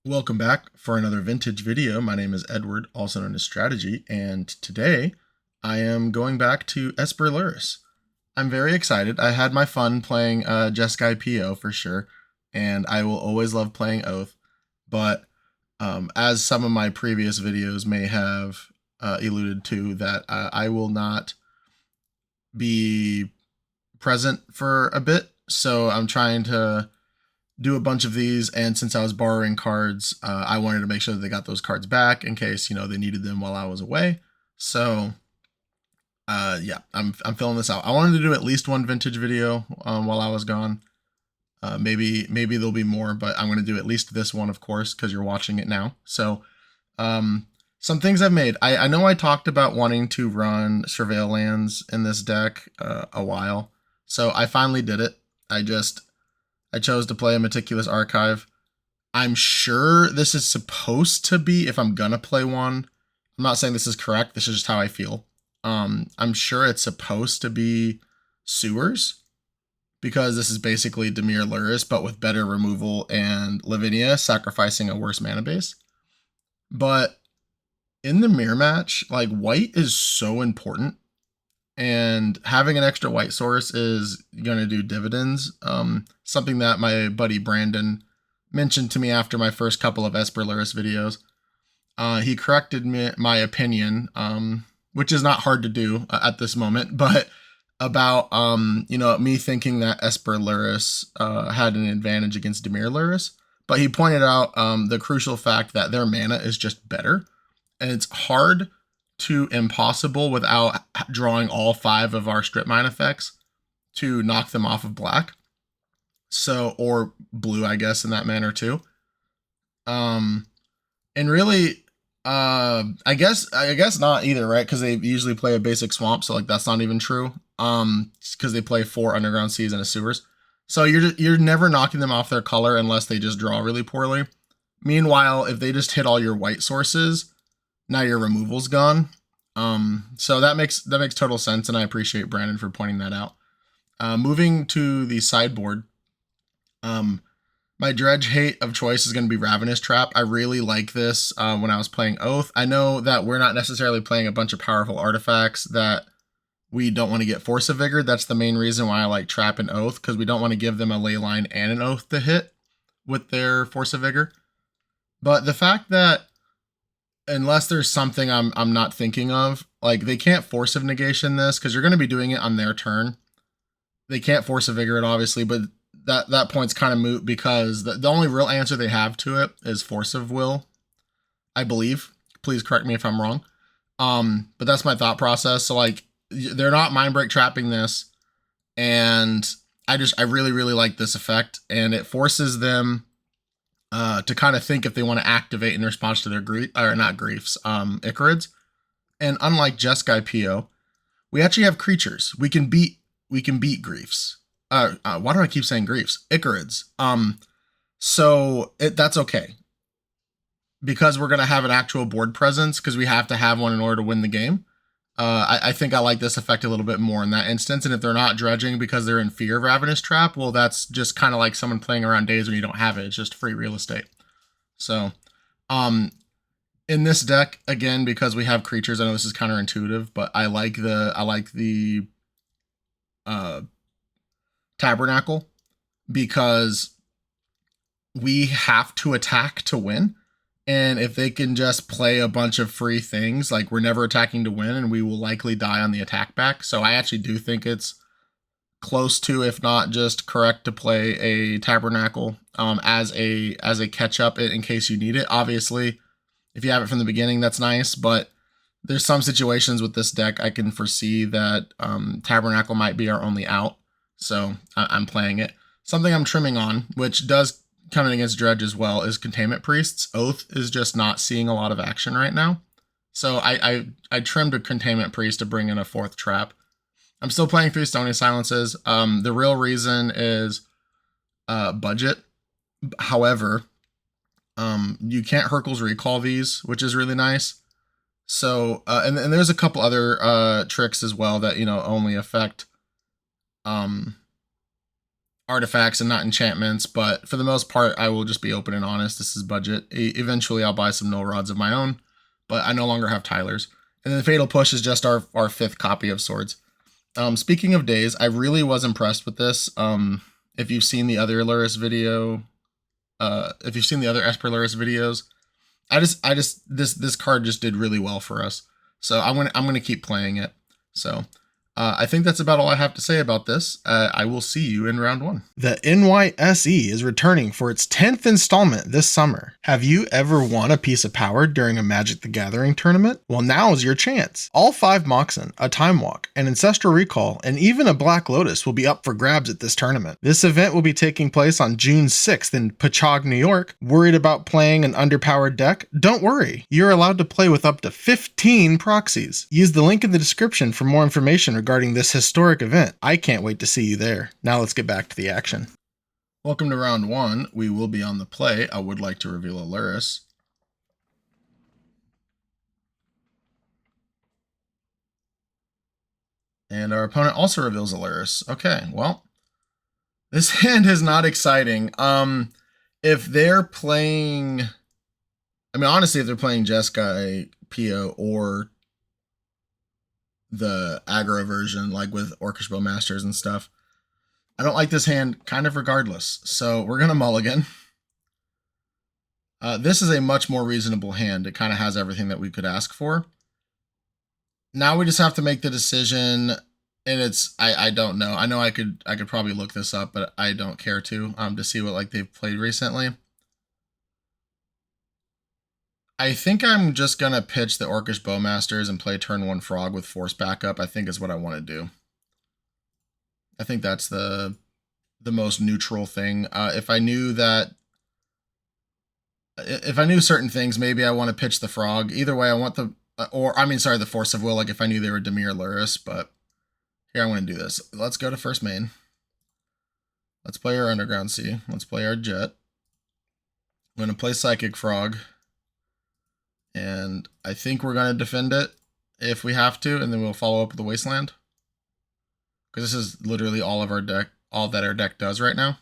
Welcome back for another vintage video. My name is Edward, also known as Strategy, and today I am going back to Esper Lurrus. I'm very excited. I had my fun playing Jeskai PO for sure, and I will always love playing Oath, but as some of my previous videos may have alluded to, that I will not be present for a bit, so I'm trying to do a bunch of these, and since I was borrowing cards, I wanted to make sure that they got those cards back in case, you know, they needed them while I was away. So yeah, I'm filling this out. I wanted to do at least one vintage video while I was gone. Maybe there'll be more, but I'm going to do at least this one, of course, because you're watching it now. So some things I've made. I know I talked about wanting to run Surveil lands in this deck a while, so I finally did it. I chose to play a Meticulous Archive. I'm sure this is supposed to be, if I'm gonna play one, I'm not saying this is correct, this is just how I feel. I'm sure it's supposed to be Sewers, because this is basically Dimir Lurrus, but with better removal and Lavinia sacrificing a worse mana base. But in the mirror match, like, white is so important, and having an extra white source is going to do dividends. Something that my buddy Brandon mentioned to me after my first couple of Esper Lurrus videos. He corrected my opinion, which is not hard to do at this moment, but about you know, me thinking that Esper Lurrus had an advantage against Dimir Lurrus, but he pointed out the crucial fact that their mana is just better, and it's hard to impossible without drawing all 5 of our strip mine effects to knock them off of black. So, or blue, I guess, in that manner too. And really, I guess not either, right? Because they usually play a basic swamp, so like that's not even true. Because they play 4 underground seas and a sewers, so you're never knocking them off their color unless they just draw really poorly. Meanwhile, if they just hit all your white sources, now your removal's gone. So that makes total sense, and I appreciate Brandon for pointing that out. Moving to the sideboard, my dredge hate of choice is going to be Ravenous Trap. I really like this when I was playing Oath. I know that we're not necessarily playing a bunch of powerful artifacts that we don't want to get Force of Vigor. That's the main reason why I like Trap and Oath, because we don't want to give them a ley line and an Oath to hit with their Force of Vigor. But the fact that unless there's something I'm not thinking of, like, they can't Force of Negation this because you're going to be doing it on their turn. They can't Force of Vigor it, obviously, but that point's kind of moot because the only real answer they have to it is Force of Will, I believe. Please correct me if I'm wrong. But that's my thought process. So like, they're not Mind Break trapping this, and I really like this effect, and it forces them to kind of think if they want to activate in response to their Icarids. And unlike Jeskai PO, we actually have creatures. We can beat Griefs. Why do I keep saying Griefs? Icarids. So that's okay, because we're gonna have an actual board presence, because we have to have one in order to win the game. I think I like this effect a little bit more in that instance. And if they're not dredging because they're in fear of Ravenous Trap, well, that's just kind of like someone playing around days when you don't have it. It's just free real estate. So, in this deck, again, because we have creatures, I know this is counterintuitive, but I like the Tabernacle, because we have to attack to win. And if they can just play a bunch of free things, like, we're never attacking to win, and we will likely die on the attack back. So I actually do think it's close to, if not just correct, to play a Tabernacle as a catch up in case you need it. Obviously, if you have it from the beginning, that's nice, but there's some situations with this deck I can foresee that Tabernacle might be our only out. So I'm playing it. Something I'm trimming on, which does coming against Dredge as well, is Containment Priests. Oath is just not seeing a lot of action right now, so I trimmed a Containment Priest to bring in a 4th trap. I'm still playing 3 Stony Silences. The real reason is budget. However, you can't Hurkyl's Recall these, which is really nice. So and there's a couple other tricks as well that, you know, only affect artifacts and not enchantments, but for the most part, I will just be open and honest. This is budget. Eventually, I'll buy some null rods of my own, but I no longer have Tyler's. And then the Fatal Push is just our 5th copy of Swords. Speaking of days, I really was impressed with this. If you've seen the other Lurrus video, if you've seen the other Esper Lurrus videos, this card just did really well for us. So I'm gonna keep playing it. So I think that's about all I have to say about this. I will see you in round 1. The NYSE is returning for its 10th installment this summer. Have you ever won a piece of power during a Magic the Gathering tournament? Well, now's your chance. All 5 Moxen, a Time Walk, an Ancestral Recall, and even a Black Lotus will be up for grabs at this tournament. This event will be taking place on June 6th in Patchogue, New York. Worried about playing an underpowered deck? Don't worry. You're allowed to play with up to 15 proxies. Use the link in the description for more information regarding this historic event. I can't wait to see you there. Now let's get back to the action. Welcome to round 1. We will be on the play. I would like to reveal a Lurrus. And our opponent also reveals a Lurrus. Okay, well, this hand is not exciting. If they're playing, I mean, honestly, if they're playing Jeskai, Pio, or the aggro version, like with Orcish Bowmasters and stuff, I don't like this hand kind of regardless. So we're going to mulligan. This is a much more reasonable hand. It kind of has everything that we could ask for. Now we just have to make the decision, and it's, I don't know. I know I could probably look this up, but I don't care to see what like they've played recently. I think I'm just going to pitch the Orcish Bowmasters and play turn 1 Frog with Force backup, I think is what I want to do. I think that's the most neutral thing. If I knew certain things, maybe I want to pitch the Frog. Either way, I want the, the Force of Will, like if I knew they were Dimir Lurrus, but here I want to do this. Let's go to first main. Let's play our Underground Sea. Let's play our Jet. I'm going to play Psychic Frog. And I think we're going to defend it if we have to, and then we'll follow up with the Wasteland. Because this is literally all that our deck does right now.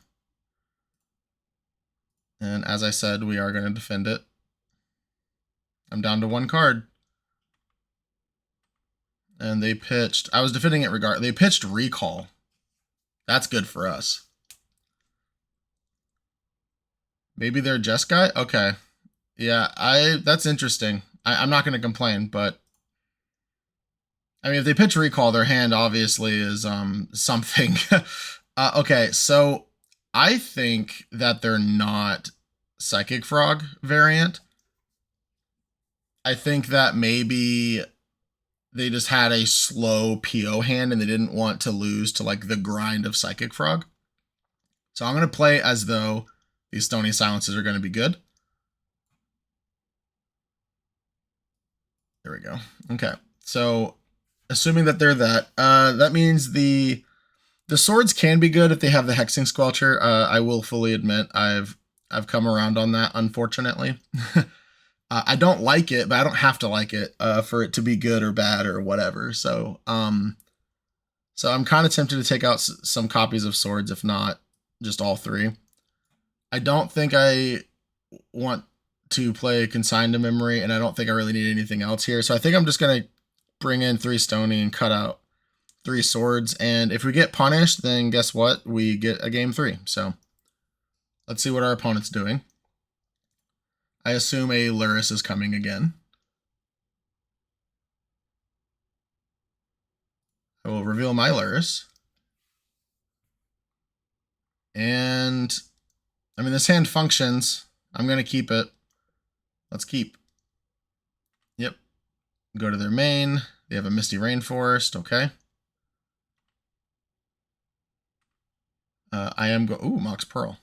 And as I said, we are going to defend it. I'm down to 1 card. And they pitched, I was defending it regardless. They pitched Recall. That's good for us. Maybe they're Jeskai? Okay. Yeah, that's interesting. I'm not going to complain, but I mean, if they pitch Recall, their hand obviously is something. Okay, so I think that they're not Psychic Frog variant. I think that maybe they just had a slow PO hand and they didn't want to lose to like the grind of Psychic Frog. So I'm going to play as though these Stony Silences are going to be good. There we go. Okay, so assuming that they're that means the swords can be good if they have the Hexing Squelcher. I will fully admit I've come around on that, unfortunately. I don't like it, but I don't have to like it for it to be good or bad or whatever. So I'm kind of tempted to take out some copies of swords, if not just all 3. I don't think I want to play Consigned to Memory, and I don't think I really need anything else here. So I think I'm just going to bring in 3 Stony and cut out 3 swords. And if we get punished, then guess what? We get a game 3. So let's see what our opponent's doing. I assume a Lurrus is coming again. I will reveal my Lurrus. And I mean, this hand functions. I'm going to keep it. Let's keep. Yep. Go to their main. They have a Misty Rainforest. Okay. Mox Pearl.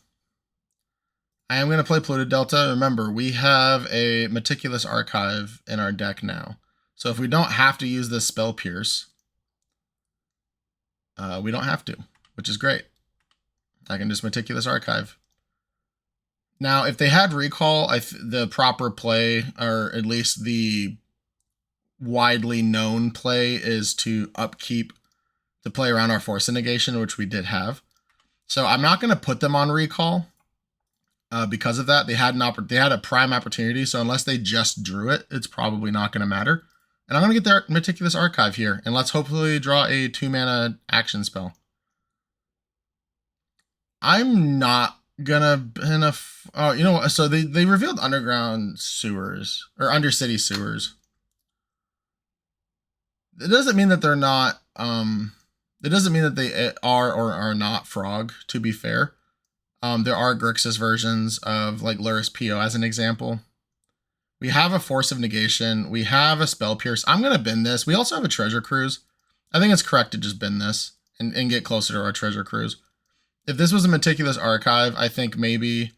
I am going to play Polluted Delta. Remember, we have a Meticulous Archive in our deck now. So if we don't have to use this Spell Pierce, we don't have to, which is great. I can just Meticulous Archive. Now, if they had Recall, the proper play, or at least the widely known play, is to upkeep to play around our Force of Negation, which we did have. So I'm not going to put them on recall because of that. They had a prime opportunity, so unless they just drew it, it's probably not going to matter. And I'm going to get their Meticulous Archive here, and let's hopefully draw a 2-mana action spell. I'm not gonna oh, you know what? So they revealed underground sewers or undercity sewers. It doesn't mean that they're not. It doesn't mean that they are or are not frog. To be fair, there are Grixis versions of like Lurrus PO as an example. We have a Force of Negation. We have a Spell Pierce. I'm gonna bin this. We also have a Treasure Cruise. I think it's correct to just bin this and get closer to our Treasure Cruise. If this was a Meticulous Archive, I think maybe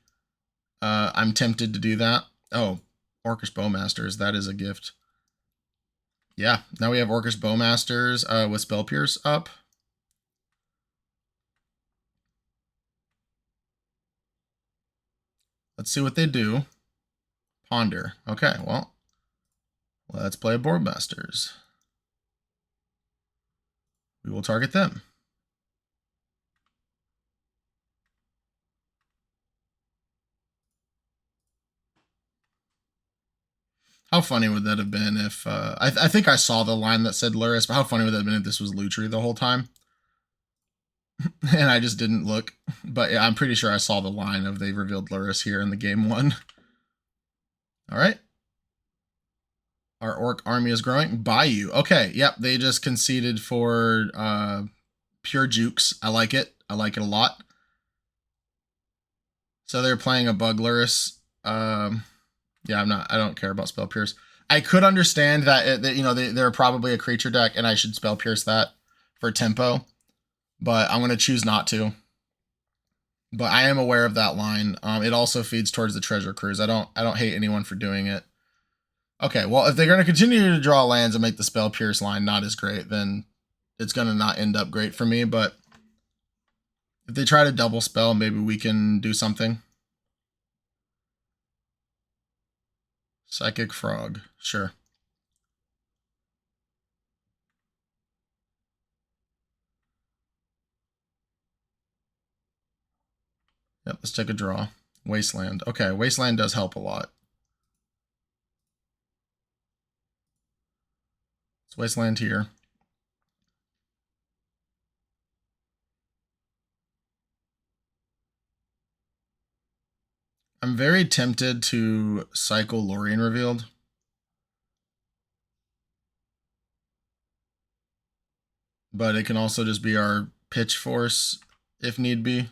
I'm tempted to do that. Oh, Orcish Bowmasters. That is a gift. Yeah, now we have Orcish Bowmasters with Spell Pierce up. Let's see what they do. Ponder. Okay, well, let's play a Boardmasters. We will target them. How funny would that have been if... I think I saw the line that said Lurrus, but how funny would that have been if this was Lutri the whole time? And I just didn't look. But yeah, I'm pretty sure I saw the line of they revealed Lurrus here in the game 1. All right. Our orc army is growing. Bayou. Okay, yep, they just conceded for pure jukes. I like it. I like it a lot. So they're playing a bug Lurrus. Yeah, I don't care about Spell Pierce. I could understand that, they're probably a creature deck and I should Spell Pierce that for tempo, but I'm going to choose not to. But I am aware of that line. It also feeds towards the Treasure Cruise. I don't hate anyone for doing it. Okay, well, if they're going to continue to draw lands and make the Spell Pierce line not as great, then it's going to not end up great for me. But if they try to double spell, maybe we can do something. Psychic Frog, sure. Yep, let's take a draw. Wasteland. Okay, Wasteland does help a lot. Let's Wasteland here. I'm very tempted to cycle Lorien Revealed. But it can also just be our pitch force if need be.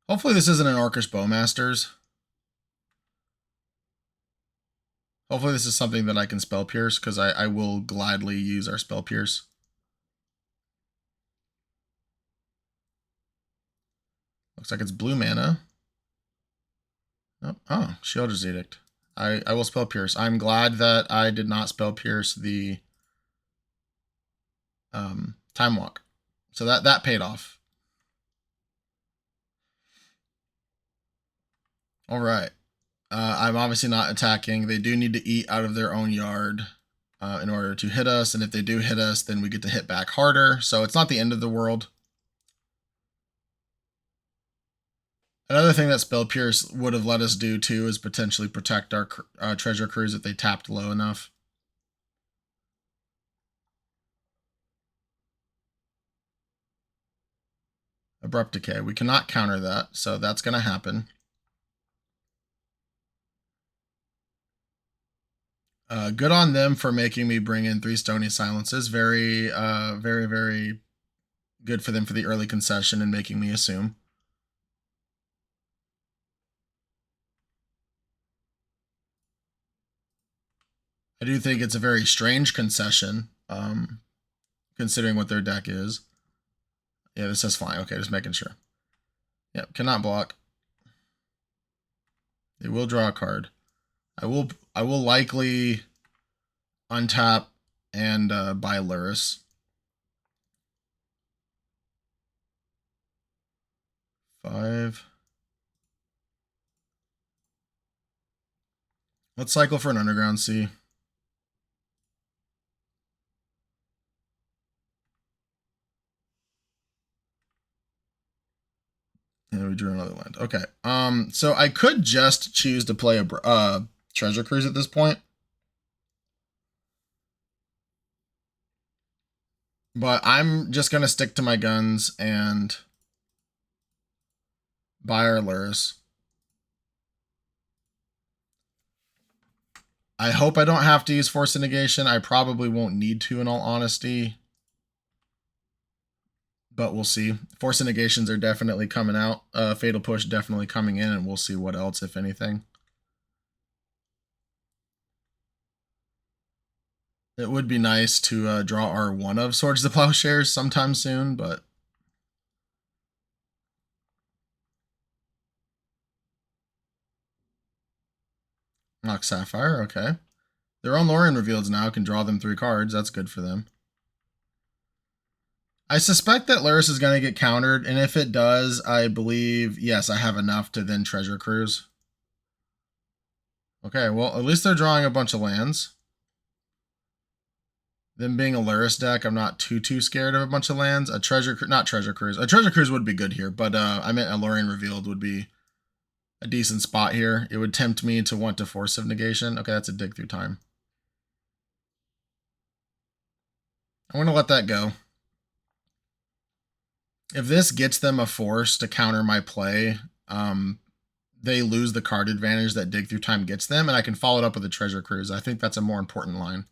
Hopefully this isn't an Orcish Bowmasters. Hopefully this is something that I can Spell Pierce, because I will gladly use our Spell Pierce. Looks like it's blue mana. Oh, Sheoldred's Edict. I will Spell Pierce. I'm glad that I did not Spell Pierce the Time Walk. So that paid off. All right. I'm obviously not attacking. They do need to eat out of their own yard in order to hit us. And if they do hit us, then we get to hit back harder. So it's not the end of the world. Another thing that Spell Pierce would have let us do, too, is potentially protect our Treasure Cruise if they tapped low enough. Abrupt Decay. We cannot counter that, so that's going to happen. Good on them for making me bring in 3 Stony Silences. Very, very, very good for them for the early concession and making me assume. I do think it's a very strange concession, considering what their deck is. Yeah, this says fine. Okay, just making sure. Yep, cannot block. They will draw a card. I will likely untap and buy Lurrus. 5. Let's cycle for an Underground Sea. drew another land. Okay. So I could just choose to play a Treasure Cruise at this point. But I'm just going to stick to my guns and buy our Lurrus. I hope I don't have to use Force of Negation. I probably won't need to, in all honesty. But we'll see. Force of Negations are definitely coming out. Fatal Push definitely coming in, and we'll see what else, if anything. It would be nice to draw our one of Swords to Plowshares sometime soon, but Knock Sapphire, okay. Their own Lorien Revealeds now can draw them 3 cards. That's good for them. I suspect that Lurrus is going to get countered, and if it does, I believe, yes, I have enough to then Treasure Cruise. Okay, well, at least they're drawing a bunch of lands. Them being a Lurrus deck, I'm not too scared of a bunch of lands. A Treasure, not Treasure Cruise. A Treasure Cruise would be good here, but I meant a Lorien Revealed would be a decent spot here. It would tempt me to want to Force of Negation. Okay, that's a Dig Through Time. I'm going to let that go. If this gets them a force to counter my play, they lose the card advantage that Dig Through Time gets them, and I can follow it up with a Treasure Cruise. I think that's a more important line.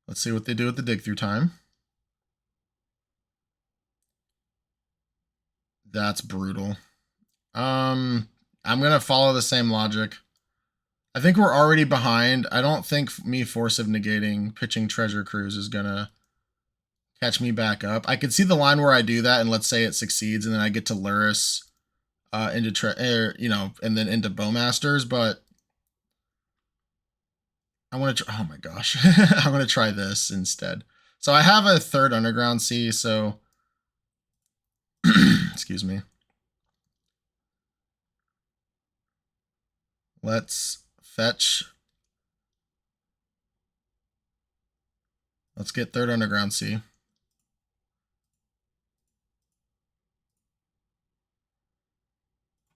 Let's see what they do with the Dig Through Time. That's brutal. I'm going to follow the same logic. I think we're already behind. I don't think me Force of Negating, pitching Treasure Cruise is going to catch me back up. I could see the line where I do that, and let's say it succeeds, and then I get to Lurrus and then into Bowmasters, but I want to oh my gosh. I'm going to try this instead. So I have a 3rd Underground Sea, so excuse me. Let's fetch. Let's get 3rd Underground Sea.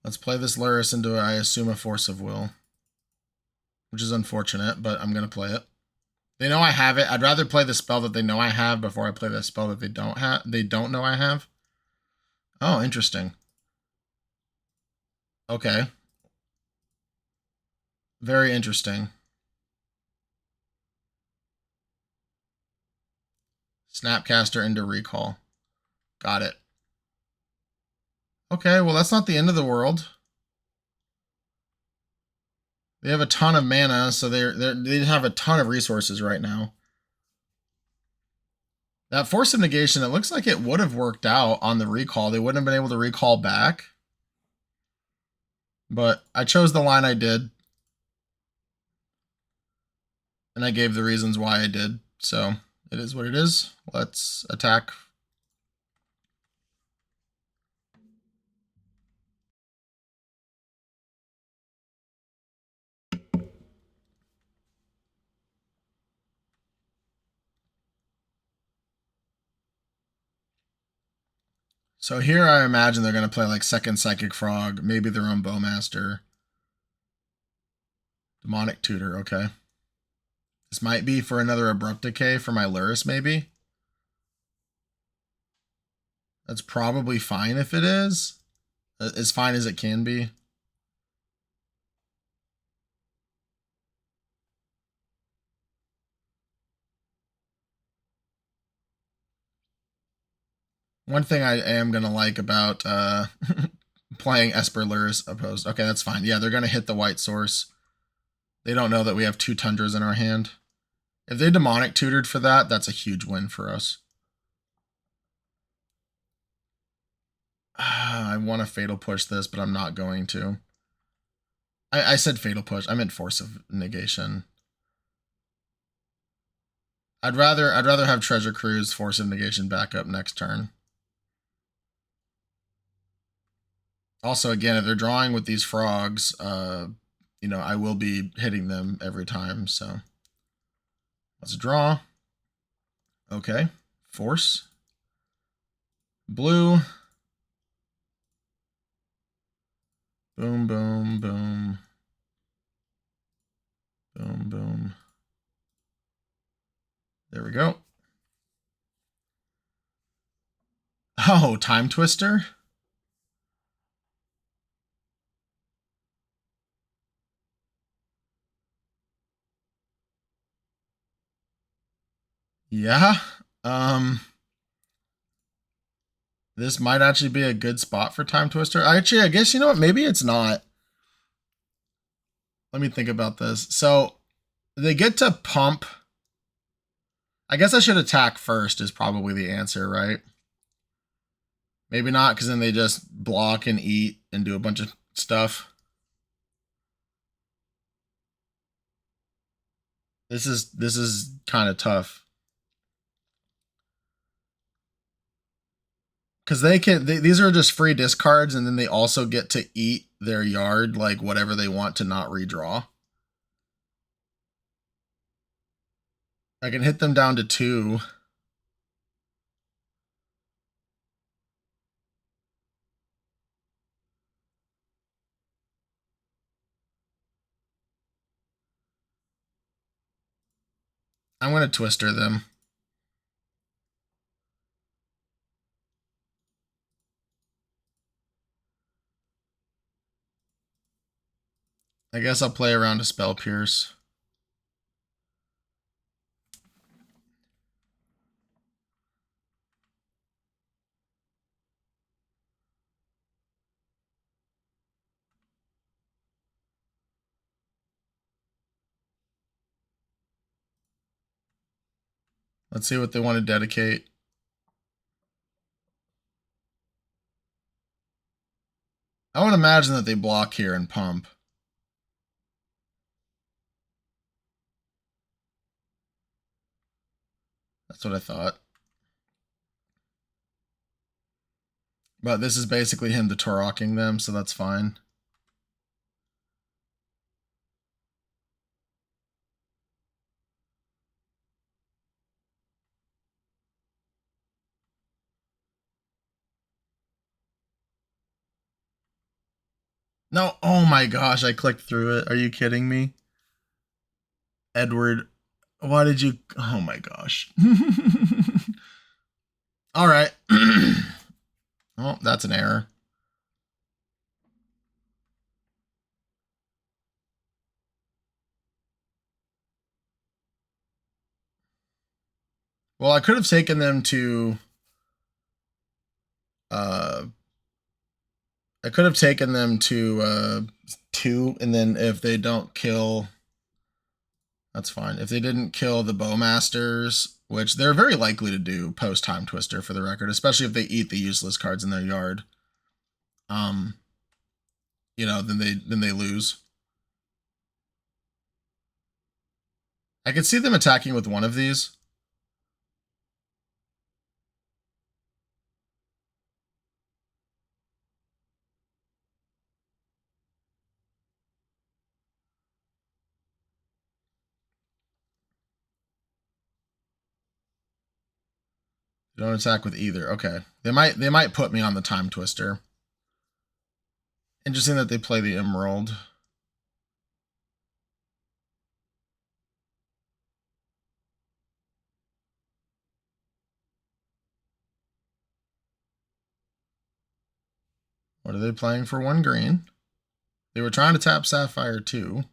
Let's play this Lurrus into, I assume, a Force of Will, which is unfortunate, but I'm going to play it. They know I have it. I'd rather play the spell that they know I have before I play the spell that they don't know I have. Oh, interesting. Okay. Very interesting. Snapcaster into Recall. Got it. Okay, well, that's not the end of the world. They have a ton of mana, so they have a ton of resources right now. That Force of Negation, it looks like it would have worked out on the recall. They wouldn't have been able to recall back. But I chose the line I did. And I gave the reasons why I did. So it is what it is. Let's attack. So here I imagine they're going to play like 2nd Psychic Frog, maybe their own Bowmaster. Demonic Tutor, okay. This might be for another Abrupt Decay for my Lurrus, maybe. That's probably fine if it is. As fine as it can be. One thing I am going to like about playing Esper Lurrus opposed. Okay, that's fine. Yeah, they're going to hit the white source. They don't know that we have 2 Tundras in our hand. If they Demonic Tutored for that, that's a huge win for us. I want to Fatal Push this, but I'm not going to. I said Fatal Push. I meant Force of Negation. I'd rather have Treasure Cruise, Force of Negation back up next turn. Also, again, if they're drawing with these frogs, I will be hitting them every time. So let's draw. Okay. Force. Blue. Boom, boom, boom. Boom, boom. There we go. Oh, Time Twister? Yeah. This might actually be a good spot for Time Twister. Actually, I guess, you know what? Maybe it's not. Let me think about this. So they get to pump. I guess I should attack first is probably the answer, right? Maybe not, because then they just block and eat and do a bunch of stuff. This is kind of tough. Because these are just free discards, and then they also get to eat their yard, like whatever they want to not redraw. I can hit them down to 2. I'm going to Twister them. I guess I'll play around a Spell Pierce. Let's see what they want to dedicate. I would imagine that they block here and pump. That's what I thought. But this is basically him Torocking them, so that's fine. No, oh my gosh, I clicked through it. Are you kidding me? Edward, why did you? Oh my gosh. All right. Oh, that's an error. Well, I could have taken them to I could have taken them to 2, and then if they don't kill, that's fine. If they didn't kill the Bowmasters, which they're very likely to do post Time Twister for the record, especially if they eat the useless cards in their yard. You know, then they lose. I could see them attacking with one of these. Don't attack with either. Okay. They might put me on the Time Twister. Interesting that they play the Emerald. What are they playing for 1 green? They were trying to tap Sapphire too.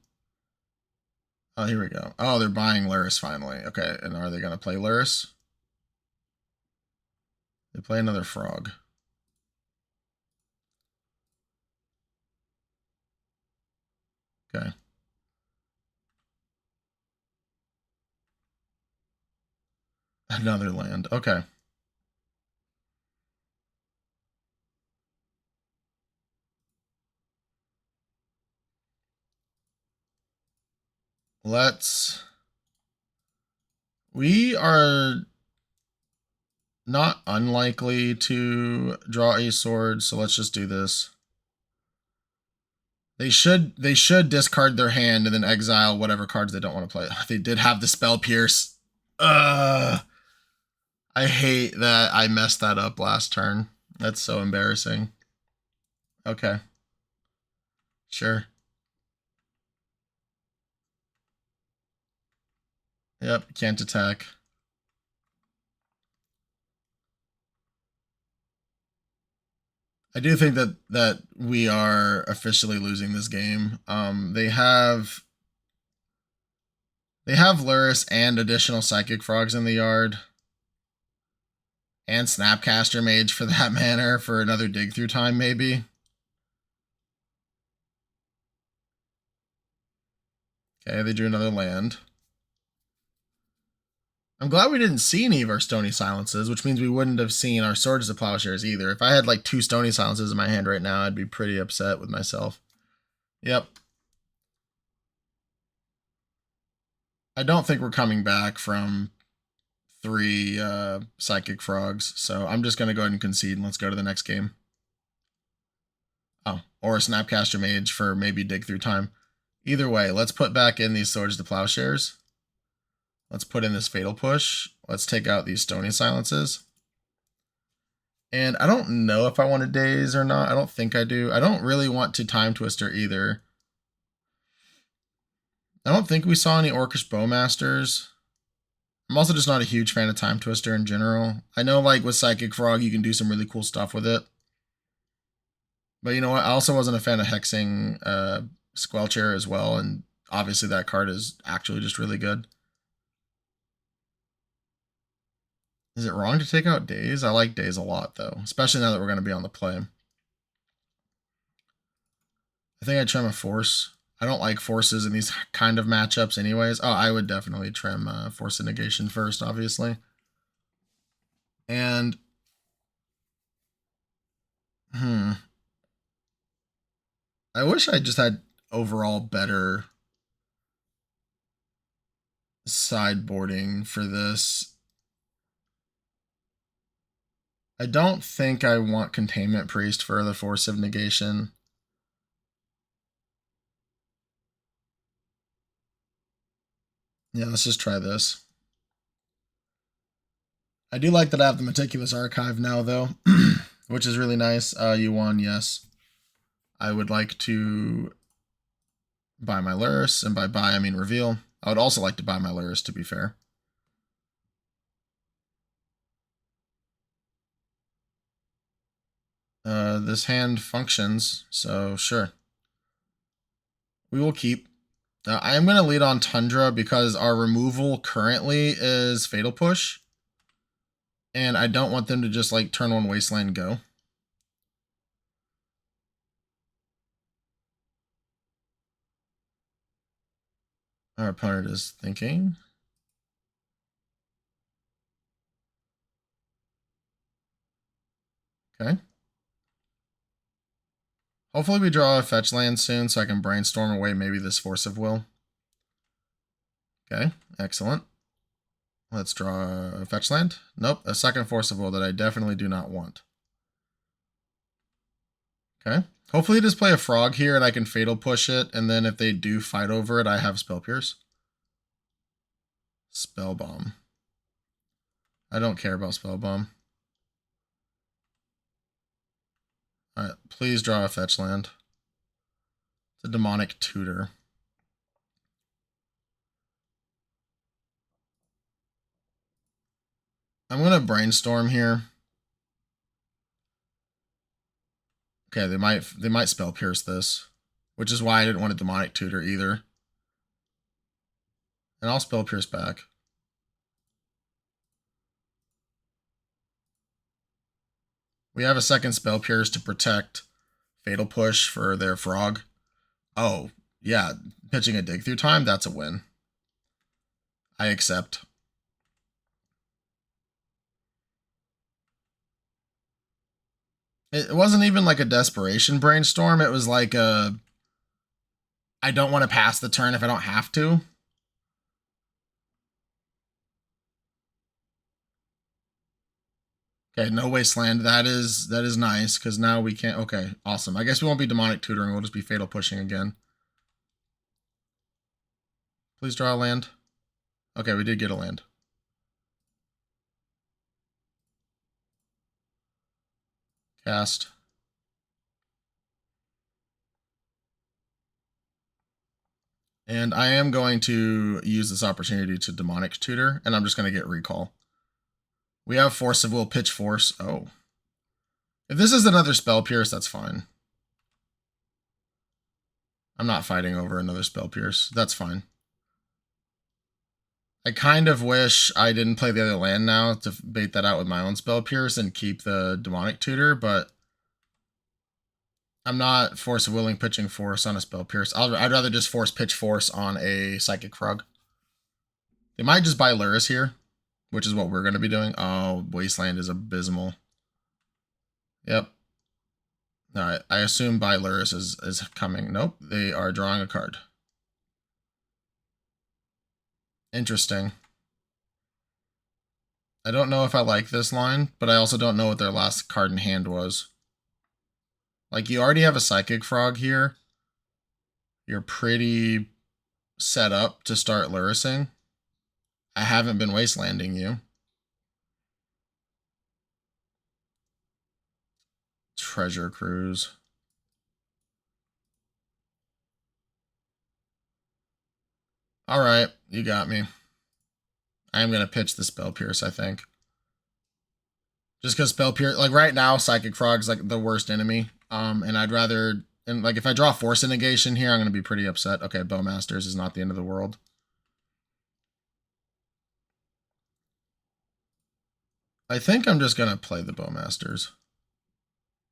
Oh, here we go. Oh, they're buying Lurrus finally. Okay, and are they going to play Lurrus? They play another frog. Okay. Another land. Okay. We are not unlikely to draw a sword, so let's just do this. They should discard their hand and then exile whatever cards they don't want to play. They did have the Spell Pierce. I hate that I messed that up last turn. That's so embarrassing. Okay. Sure. Yep, can't attack. I do think that we are officially losing this game. They have Lurrus and additional Psychic Frogs in the yard. And Snapcaster Mage for that matter for another dig through time, maybe. Okay, they drew another land. I'm glad we didn't see any of our Stony Silences, which means we wouldn't have seen our Swords of Plowshares either. If I had like 2 Stony Silences in my hand right now, I'd be pretty upset with myself. Yep. I don't think we're coming back from 3 Psychic Frogs, so I'm just going to go ahead and concede and let's go to the next game. Oh, or a Snapcaster Mage for maybe dig through time. Either way, let's put back in these Swords to Plowshares. Let's put in this Fatal Push. Let's take out these Stony Silences. And I don't know if I want to Daze or not. I don't think I do. I don't really want to Time Twister either. I don't think we saw any Orcish Bowmasters. I'm also just not a huge fan of Time Twister in general. I know like with Psychic Frog, you can do some really cool stuff with it. But you know what? I also wasn't a fan of Hexing Squelcher as well. And obviously that card is actually just really good. Is it wrong to take out Daze? I like Daze a lot, though, especially now that we're going to be on the play. I think I'd trim a Force. I don't like Forces in these kind of matchups anyways. Oh, I would definitely trim Force of Negation first, obviously. And, I wish I just had overall better sideboarding for this. I don't think I want Containment Priest for the Force of Negation. Yeah, let's just try this. I do like that I have the Meticulous Archive now, though, which is really nice. You won, yes. I would like to buy my Lurrus, and by buy I mean reveal. I would also like to buy my Lurrus, to be fair. This hand functions, so sure. We will keep. I am going to lead on Tundra because our removal currently is Fatal Push. And I don't want them to just like turn 1 Wasteland go. Our opponent is thinking. Okay. Hopefully we draw a fetch land soon so I can brainstorm away maybe this Force of Will. Okay, excellent. Let's draw a fetch land. Nope, a second Force of Will that I definitely do not want. Okay. Hopefully just play a Frog here and I can Fatal Push it, and then if they do fight over it, I have Spell Pierce. Spell Bomb. I don't care about Spell Bomb. Alright, please draw a fetch land. It's a Demonic Tutor. I'm gonna brainstorm here. Okay, they might Spell Pierce this, which is why I didn't want a Demonic Tutor either. And I'll Spell Pierce back. We have a second Spell Pierce to protect Fatal Push for their Frog. Oh, yeah, pitching a dig through time, that's a win. I accept. It wasn't even like a desperation brainstorm. It was like a, I don't want to pass the turn if I don't have to. Okay, no Wasteland. That is nice, because now we can't. Okay, awesome. I guess we won't be Demonic Tutoring. We'll just be Fatal Pushing again. Please draw a land. Okay, we did get a land. Cast. And I am going to use this opportunity to Demonic Tutor, and I'm just going to get Recall. We have Force of Will, Pitch Force. Oh. If this is another Spell Pierce, that's fine. I'm not fighting over another Spell Pierce. That's fine. I kind of wish I didn't play the other land now to bait that out with my own Spell Pierce and keep the Demonic Tutor, but I'm not Force of Willing pitching Force on a Spell Pierce. I'd rather just force Pitch Force on a Psychic Frog. They might just buy Lurrus here, which is what we're going to be doing. Oh, Wasteland is abysmal. Yep. Alright, I assume buy Lurrus is coming. Nope, they are drawing a card. Interesting. I don't know if I like this line, but I also don't know what their last card in hand was. Like, you already have a Psychic Frog here. You're pretty set up to start Lurrusing. I haven't been Wastelanding you. Treasure Cruise. Alright, you got me. I am going to pitch the Spell Pierce, I think. Just because Spell Pierce, like right now, Psychic Frog's like the worst enemy. And I'd rather, and like if I draw Force of Negation here, I'm going to be pretty upset. Okay, Bowmasters is not the end of the world. I think I'm just going to play the Bowmasters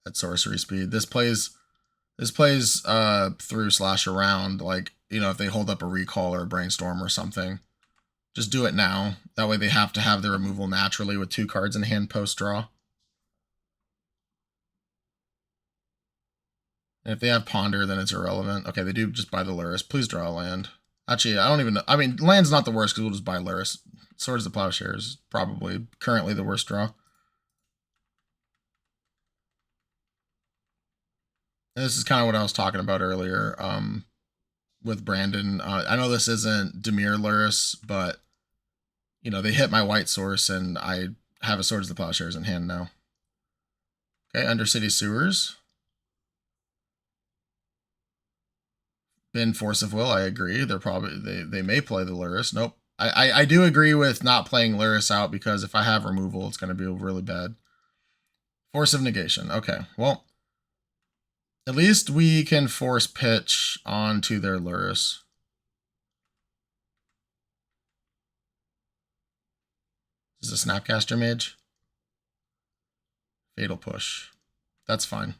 at sorcery speed. This plays through / around, like, you know, if they hold up a Recall or a Brainstorm or something. Just do it now. That way they have to have their removal naturally with 2 cards in hand post-draw. And if they have Ponder, then it's irrelevant. Okay, they do just buy the Lurrus. Please draw a land. Actually, I don't even know. I mean, land's not the worst because we'll just buy Lurrus. Swords of the Plowshare is probably currently the worst draw. And this is kind of what I was talking about earlier with Brandon. I know this isn't Dimir Lurrus, but, you know, they hit my white source, and I have a Swords of the Plowshares in hand now. Okay, Undercity Sewers. Been Force of Will, I agree. They're probably they may play the Lurrus. Nope. I do agree with not playing Lurrus out, because if I have removal, it's going to be really bad. Force of Negation. Okay, well, at least we can force pitch onto their Lurrus. This is a Snapcaster Mage. Fatal Push. That's fine.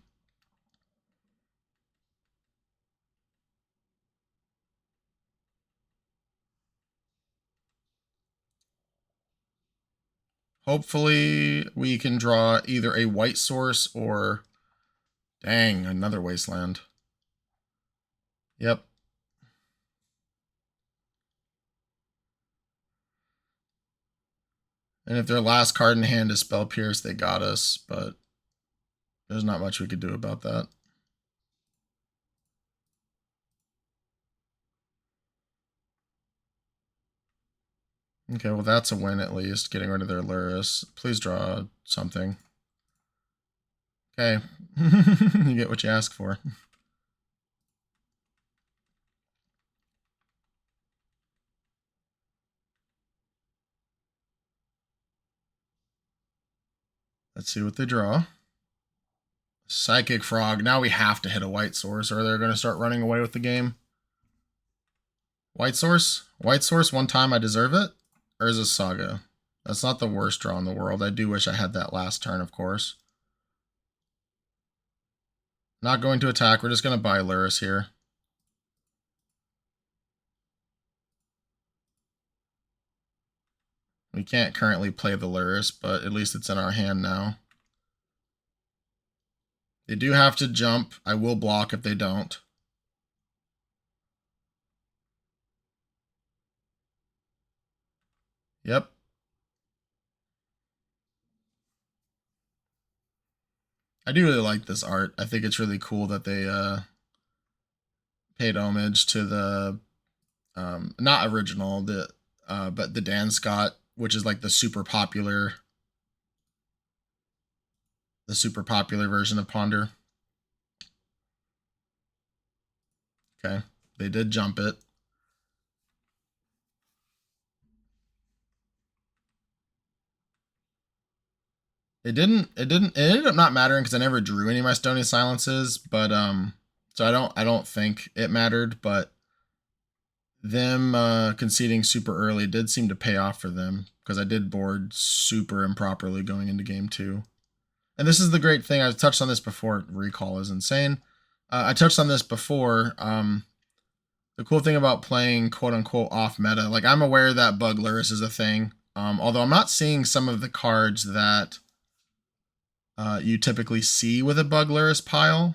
Hopefully we can draw either a white source or... Dang, another Wasteland. Yep. And if their last card in hand is Spell Pierce, they got us, but there's not much we could do about that. Okay, well, that's a win at least, getting rid of their Lurrus. Please draw something. Okay, you get what you ask for. Let's see what they draw. Psychic Frog. Now we have to hit a white source, or they're going to start running away with the game. White source? White source one time, I deserve it? Or is this Saga? That's not the worst draw in the world. I do wish I had that last turn, of course. Not going to attack. We're just going to buy Lurrus here. We can't currently play the Lurrus, but at least it's in our hand now. They do have to jump. I will block if they don't. Yep. I do really like this art. I think it's really cool that they paid homage to the not original, but the Dan Scott, which is like the super popular the super popular version of Ponder. Okay, they did jump it. It ended up not mattering because I never drew any of my Stony Silences, but so I don't think it mattered, but them conceding super early did seem to pay off for them because I did board super improperly going into game 2. And this is the great thing, I've touched on this before, recall is insane. I touched on this before, the cool thing about playing quote-unquote off-meta, like I'm aware that Bug Lurrus is a thing, although I'm not seeing some of the cards that you typically see with a Bug Lurrus pile,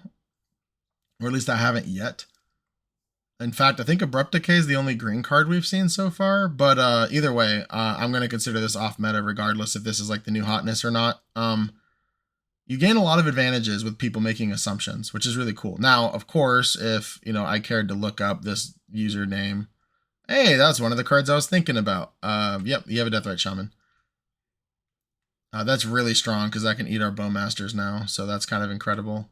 or at least I haven't yet. In fact, I think Abrupt Decay is the only green card we've seen so far, but either way, I'm going to consider this off-meta regardless if this is like the new hotness or not. You gain a lot of advantages with people making assumptions, which is really cool. Now, of course, if I cared to look up this username, hey, that's one of the cards I was thinking about. Yep, you have a Deathrite Shaman. That's really strong because I can eat our Bowmasters now, so that's kind of incredible.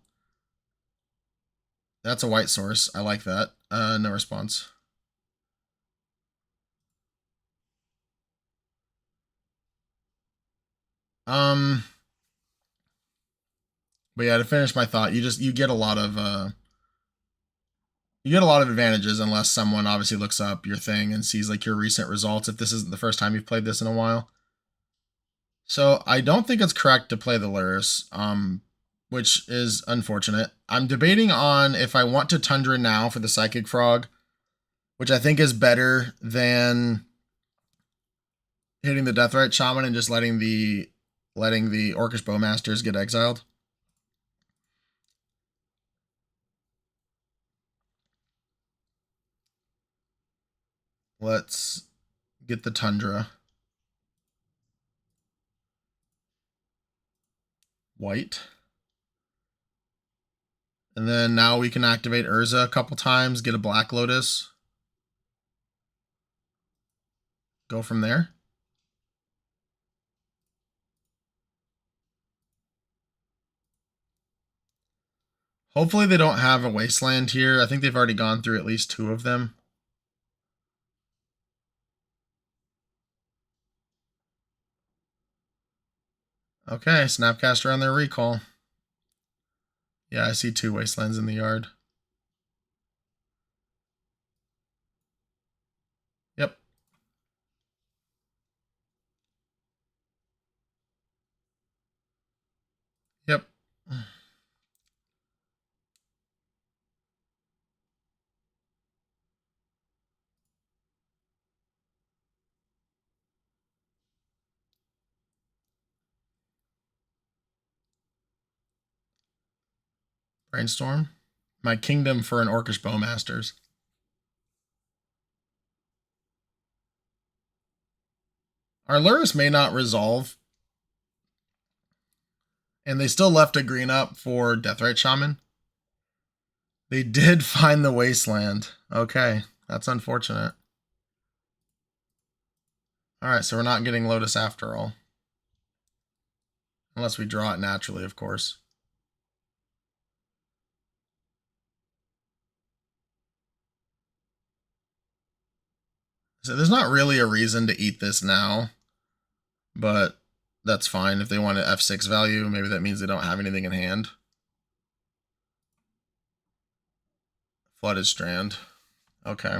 That's a white source. I like that. No response. But yeah, to finish my thought, you get a lot of advantages unless someone obviously looks up your thing and sees like your recent results if this isn't the first time you've played this in a while. So I don't think it's correct to play the Lurrus, which is unfortunate. I'm debating on if I want to Tundra now for the Psychic Frog, which I think is better than hitting the Deathrite Shaman and just letting the Orcish Bowmasters get exiled. Let's get the Tundra. White. And then now we can activate Urza a couple times, get a Black Lotus. Go from there. Hopefully they don't have a Wasteland here. I think they've already gone through at least 2 of them. Okay, Snapcaster on their recall. Yeah, I see 2 Wastelands in the yard. Yep. Yep. Brainstorm. My kingdom for an Orcish Bowmasters. Our Lurrus may not resolve. And they still left a green up for Deathrite Shaman. They did find the Wasteland. Okay, that's unfortunate. Alright, so we're not getting Lotus after all. Unless we draw it naturally, of course. So there's not really a reason to eat this now. But that's fine. If they want an F6 value, maybe that means they don't have anything in hand. Flooded Strand. Okay.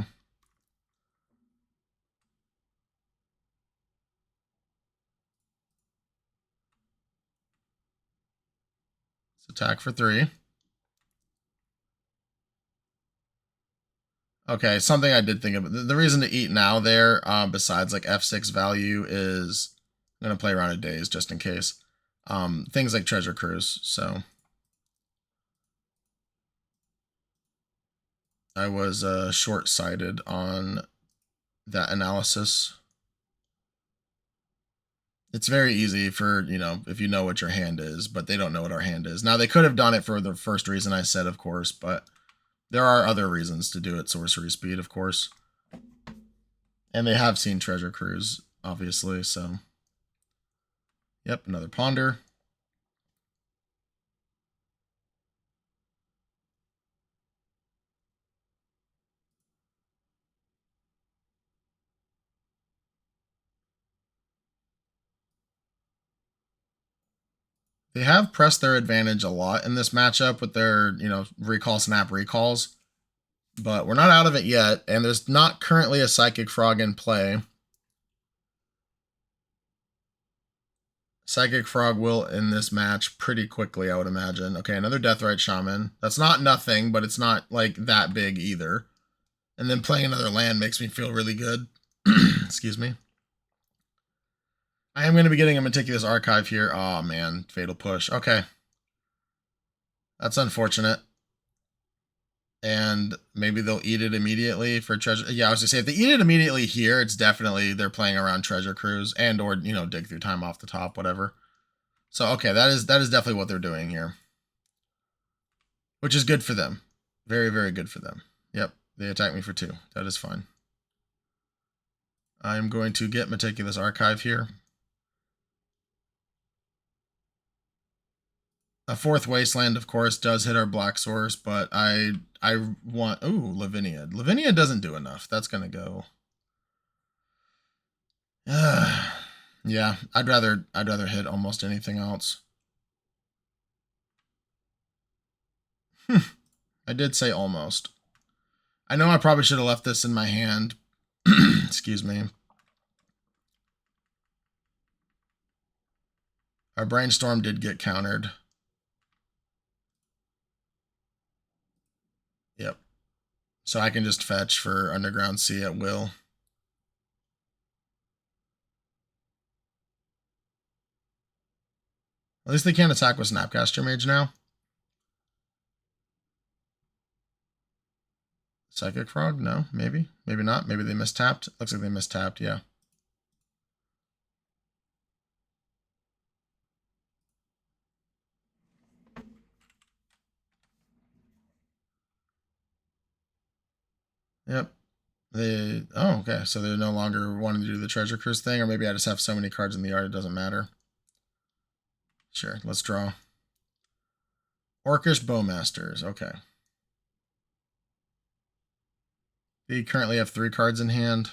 Let's attack for 3. Okay, something I did think of. The reason to eat now there, besides like F6 value, is I'm going to play around a daze just in case. Things like Treasure Cruise, so I was short-sighted on that analysis. It's very easy for, if you know what your hand is, but they don't know what our hand is. Now, they could have done it for the first reason I said, of course, but there are other reasons to do it, sorcery speed, of course. And they have seen Treasure Cruise, obviously, so. Yep, another Ponder. They have pressed their advantage a lot in this matchup with their, recall, snap, recalls. But we're not out of it yet, and there's not currently a Psychic Frog in play. Psychic Frog will end this match pretty quickly, I would imagine. Okay, another Deathrite Shaman. That's not nothing, but it's not, like, that big either. And then playing another land makes me feel really good. Excuse me. I am going to be getting a Meticulous Archive here. Oh, man. Fatal Push. Okay. That's unfortunate. And maybe they'll eat it immediately for treasure. Yeah, I was going to say, if they eat it immediately here, it's definitely they're playing around Treasure Cruise and or, dig through time off the top, whatever. So, okay, that is definitely what they're doing here. Which is good for them. Very, very good for them. Yep, they attack me for 2. That is fine. I'm going to get Meticulous Archive here. A 4th Wasteland, of course, does hit our black source, but I want... Ooh, Lavinia. Lavinia doesn't do enough. That's going to go... yeah, I'd rather hit almost anything else. I did say almost. I know I probably should have left this in my hand. Excuse me. Our Brainstorm did get countered. Yep. So I can just fetch for Underground Sea at will. At least they can't attack with Snapcaster Mage now. Psychic Frog? No, maybe. Maybe not. Maybe they mistapped. Looks like they mistapped, yeah. Yep. Oh, okay. So they're no longer wanting to do the Treasure Cruise thing, or maybe I just have so many cards in the yard it doesn't matter. Sure, let's draw. Orcish Bowmasters, okay. They currently have 3 cards in hand.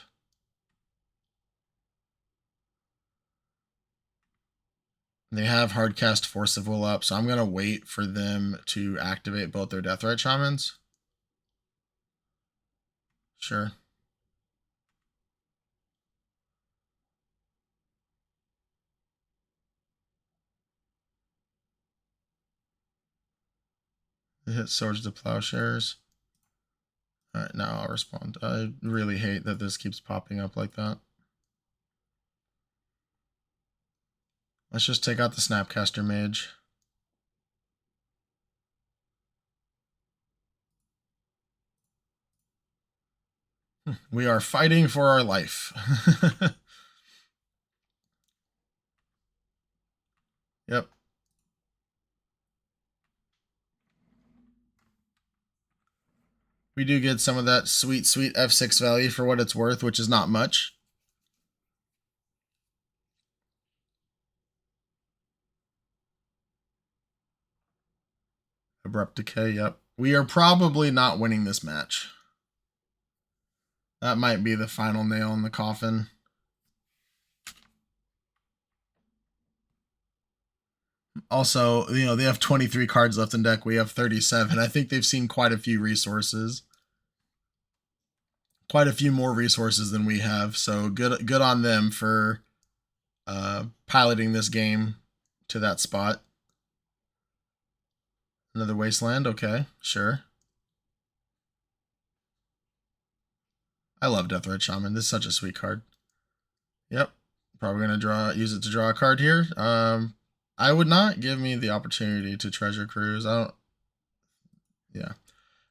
They have Hardcast Force of Will up, so I'm going to wait for them to activate both their Deathrite Shamans. Sure. They hit Swords to Plowshares. Alright, now I'll respond. I really hate that this keeps popping up like that. Let's just take out the Snapcaster Mage. We are fighting for our life. Yep. We do get some of that sweet, sweet F6 value for what it's worth, which is not much. Abrupt Decay, yep. We are probably not winning this match. That might be the final nail in the coffin. Also, they have 23 cards left in deck. We have 37. I think they've seen quite a few resources. Quite a few more resources than we have. So good on them for piloting this game to that spot. Another Wasteland, okay, sure. I love Deathrite Shaman. This is such a sweet card. Yep. Probably gonna use it to draw a card here. I would not give me the opportunity to Treasure Cruise. I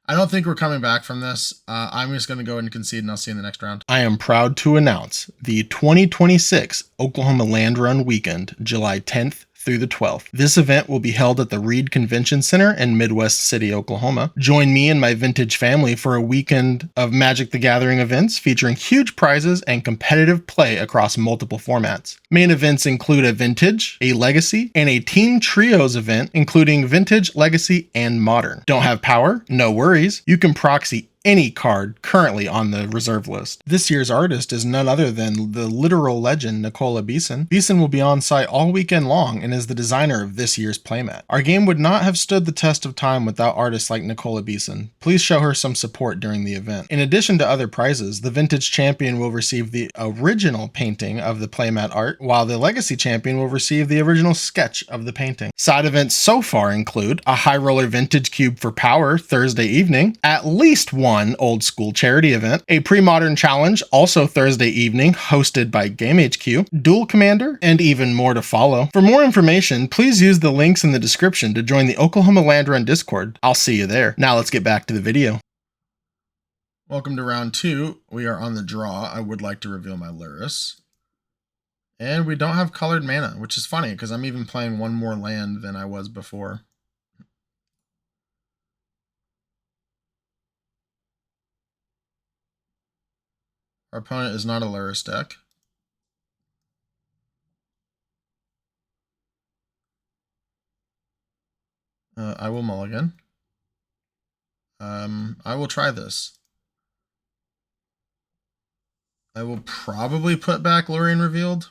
don't think we're coming back from this. I'm just going to go and concede, and I'll see you in the next round. I am proud to announce the 2026 Oklahoma Land Run Weekend, July 10th through the 12th. This event will be held at the Reed Convention Center in Midwest City, Oklahoma. Join me and my vintage family for a weekend of Magic the Gathering events featuring huge prizes and competitive play across multiple formats. Main events include a Vintage, a Legacy, and a Team Trios event, including Vintage, Legacy, and Modern. Don't have power? No worries. You can proxy any card currently on the reserve list. This year's artist is none other than the literal legend Nicola Beeson. Beeson will be on site all weekend long and is the designer of this year's playmat. Our game would not have stood the test of time without artists like Nicola Beeson. Please show her some support during the event. In addition to other prizes, the Vintage Champion will receive the original painting of the playmat art, while the Legacy Champion will receive the original sketch of the painting. Side events so far include a High Roller Vintage Cube for Power Thursday evening, at least one old school charity event, a pre-modern challenge also Thursday evening hosted by Game HQ, Duel Commander, and even more to follow. For more information, please use the links in the description to join the Oklahoma Land Run Discord. I'll see you there. Now let's get back to the video. Welcome to round 2. We are on the draw. I would like to reveal my Lurrus. And we don't have colored mana, which is funny because I'm even playing one more land than I was before. Our opponent is not a Lurrus deck. I will mulligan. I will try this. I will probably put back Lorien Revealed.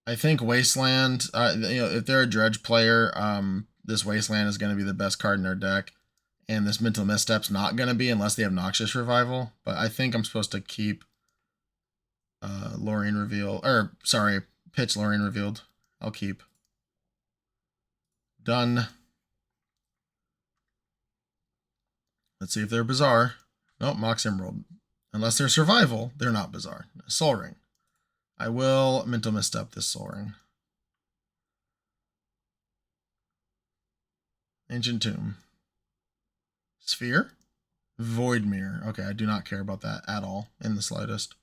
I think Wasteland, if they're a Dredge player, this Wasteland is going to be the best card in their deck. And this Mental Misstep's not going to be unless they have Noxious Revival. But I think I'm supposed to keep Lorien Revealed. Or, sorry, pitch Lorien Revealed. I'll keep. Done. Let's see if they're Bizarre. Nope, Mox Emerald. Unless they're Survival, they're not Bizarre. Soul Ring. I will Mental Misstep this Soul Ring. Ancient Tomb. Sphere? Void Mirror. Okay, I do not care about that at all in the slightest.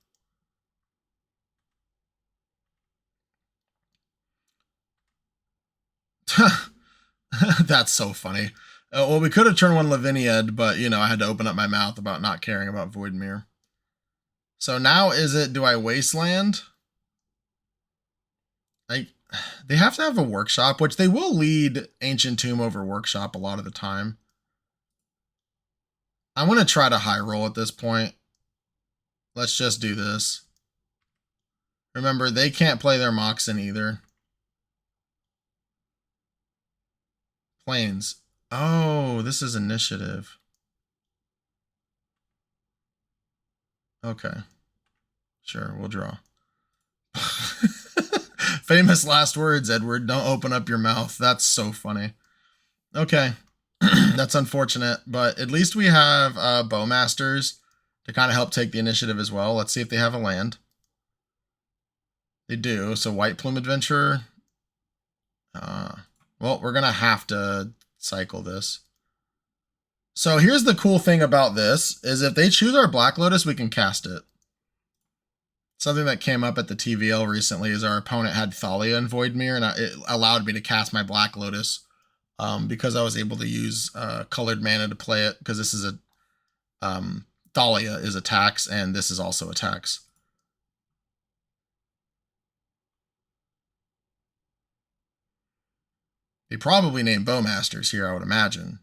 That's so funny. Well, we could have turned one Laviniad, but, I had to open up my mouth about not caring about Void Mirror. So now do I Wasteland? They have to have a Workshop, which they will lead Ancient Tomb over Workshop a lot of the time. I'm going to try to high roll at this point. Let's just do this. Remember, they can't play their Moxen either. Plains. Oh, this is initiative. Okay. Sure, we'll draw. Famous last words, Edward. Don't open up your mouth. That's so funny. Okay. That's unfortunate, but at least we have Bowmasters to kind of help take the initiative as well. Let's see if they have a land. They do. So White Plume Adventurer. Well, we're going to have to cycle this. So here's the cool thing about this, is if they choose our Black Lotus, we can cast it. Something that came up at the TVL recently is our opponent had Thalia and Void Mirror, and it allowed me to cast my Black Lotus because I was able to use colored mana to play it, because this is a Thalia is a tax, and this is also a tax. They probably named Bowmasters here, I would imagine.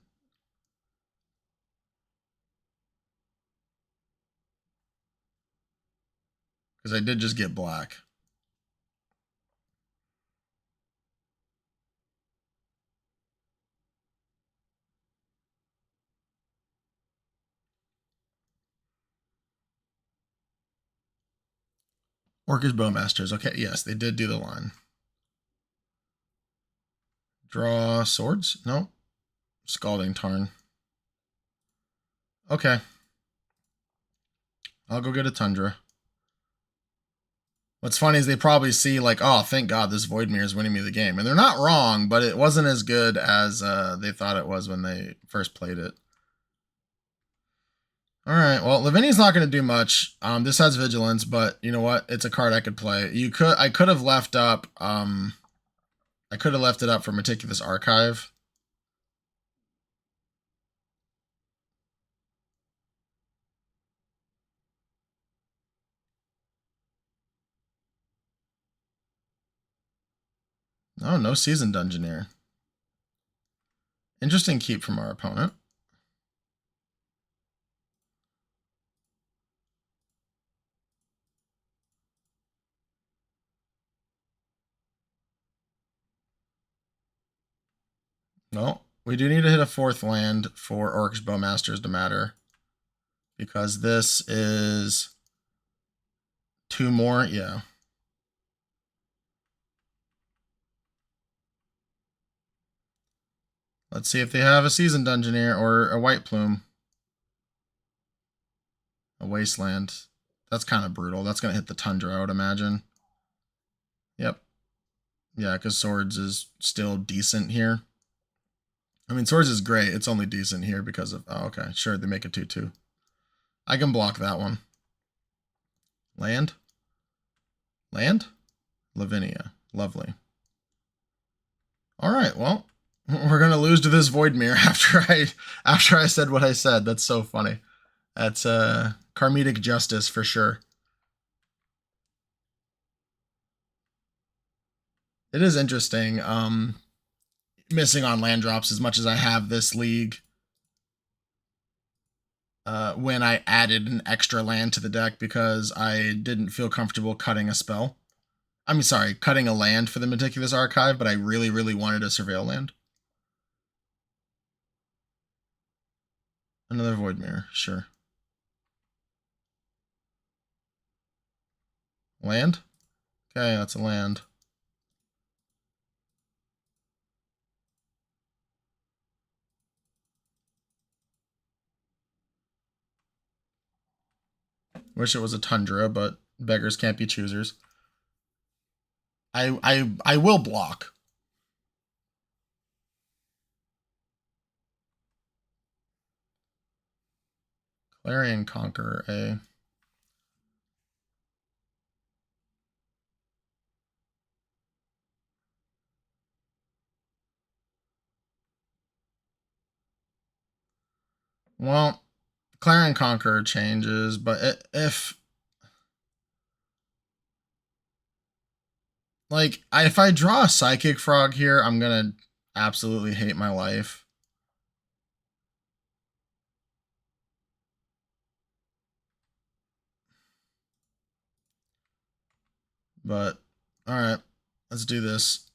Because I did just get black. Orcish Bowmasters. Okay, yes, they did do the line. Draw swords? No. Scalding Tarn. Okay. I'll go get a Tundra. What's funny is they probably see like, oh, thank God this Void Mirror is winning me the game. And they're not wrong, but it wasn't as good as they thought it was when they first played it. All right, well, Lavinia's not going to do much. This has Vigilance, but you know what? It's a card I could play. I could have left up I could have left it up for Meticulous Archive. Oh, no Seasoned Dungeoneer. Interesting keep from our opponent. Well, we do need to hit a 4th land for Orcish Bowmasters to matter. Because this is 2 more, yeah. Let's see if they have a Seasoned Dungeoneer or a White Plume. A Wasteland. That's kind of brutal. That's going to hit the Tundra, I would imagine. Yep. Yeah, because Swords is still decent here. I mean, Swords is great. It's only decent here because of... Oh, okay. Sure, they make a 2/2. I can block that one. Land? Land? Lavinia. Lovely. Alright, well, we're going to lose to this Voidmere after I said what I said. That's so funny. That's karmic justice for sure. It is interesting, missing on land drops as much as I have this league. When I added an extra land to the deck because I didn't feel comfortable cutting a spell. I mean, sorry, cutting a land for the Meticulous Archive, but I really, really wanted a Surveil land. Another Voidmere, sure. Land? Okay, that's a land. Wish it was a Tundra, but beggars can't be choosers. I will block. Clarion Conqueror, A. Well, Clarion Conqueror changes, but if if I draw a Psychic Frog here, I'm gonna absolutely hate my life. But alright, let's do this.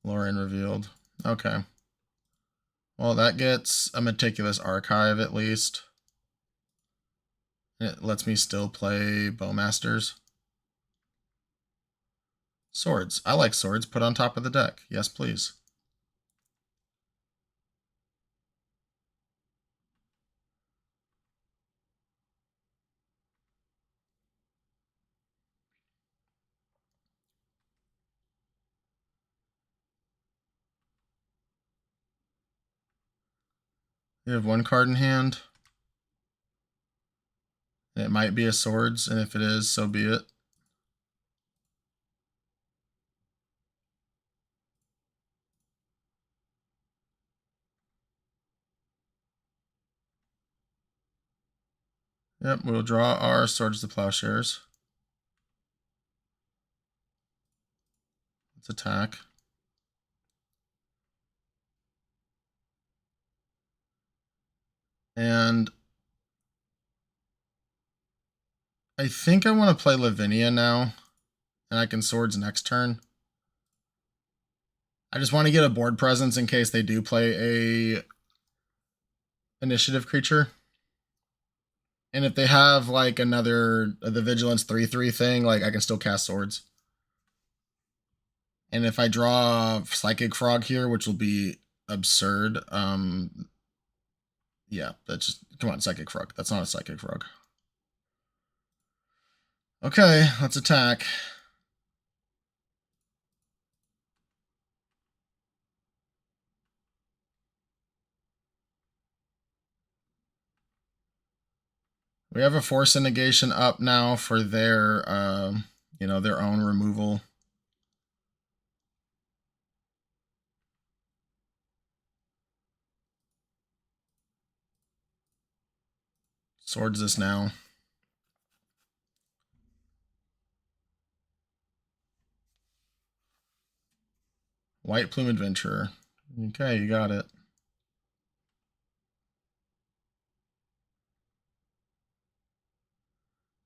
Lorien revealed. Okay. Well, that gets a Meticulous Archive at least. It lets me still play Bowmasters. Swords. I like swords put on top of the deck. Yes, please. You have 1 card in hand. It might be a swords, and if it is, so be it. Yep, we'll draw our Swords to Plowshares. Let's attack. And I think I want to play Lavinia now, and I can Swords next turn. I just want to get a board presence in case they do play a initiative creature. And if they have like another the Vigilance 3/3 thing, like I can still cast Swords. And if I draw Psychic Frog here, which will be absurd, yeah, that's just come on, Psychic Frog. That's not a Psychic Frog. Okay, let's attack. We have a Force and Negation up now for their, their own removal. Swords this now. White Plume Adventurer. Okay, you got it.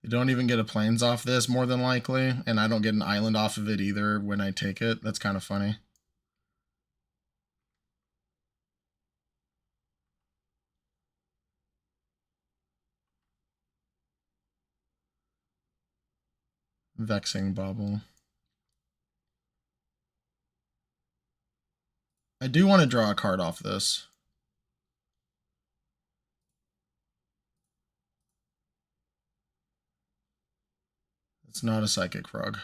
You don't even get a plains off this, more than likely, and I don't get an island off of it either when I take it. That's kind of funny. Vexing Bubble. I do want to draw a card off this. It's not a Psychic Frog.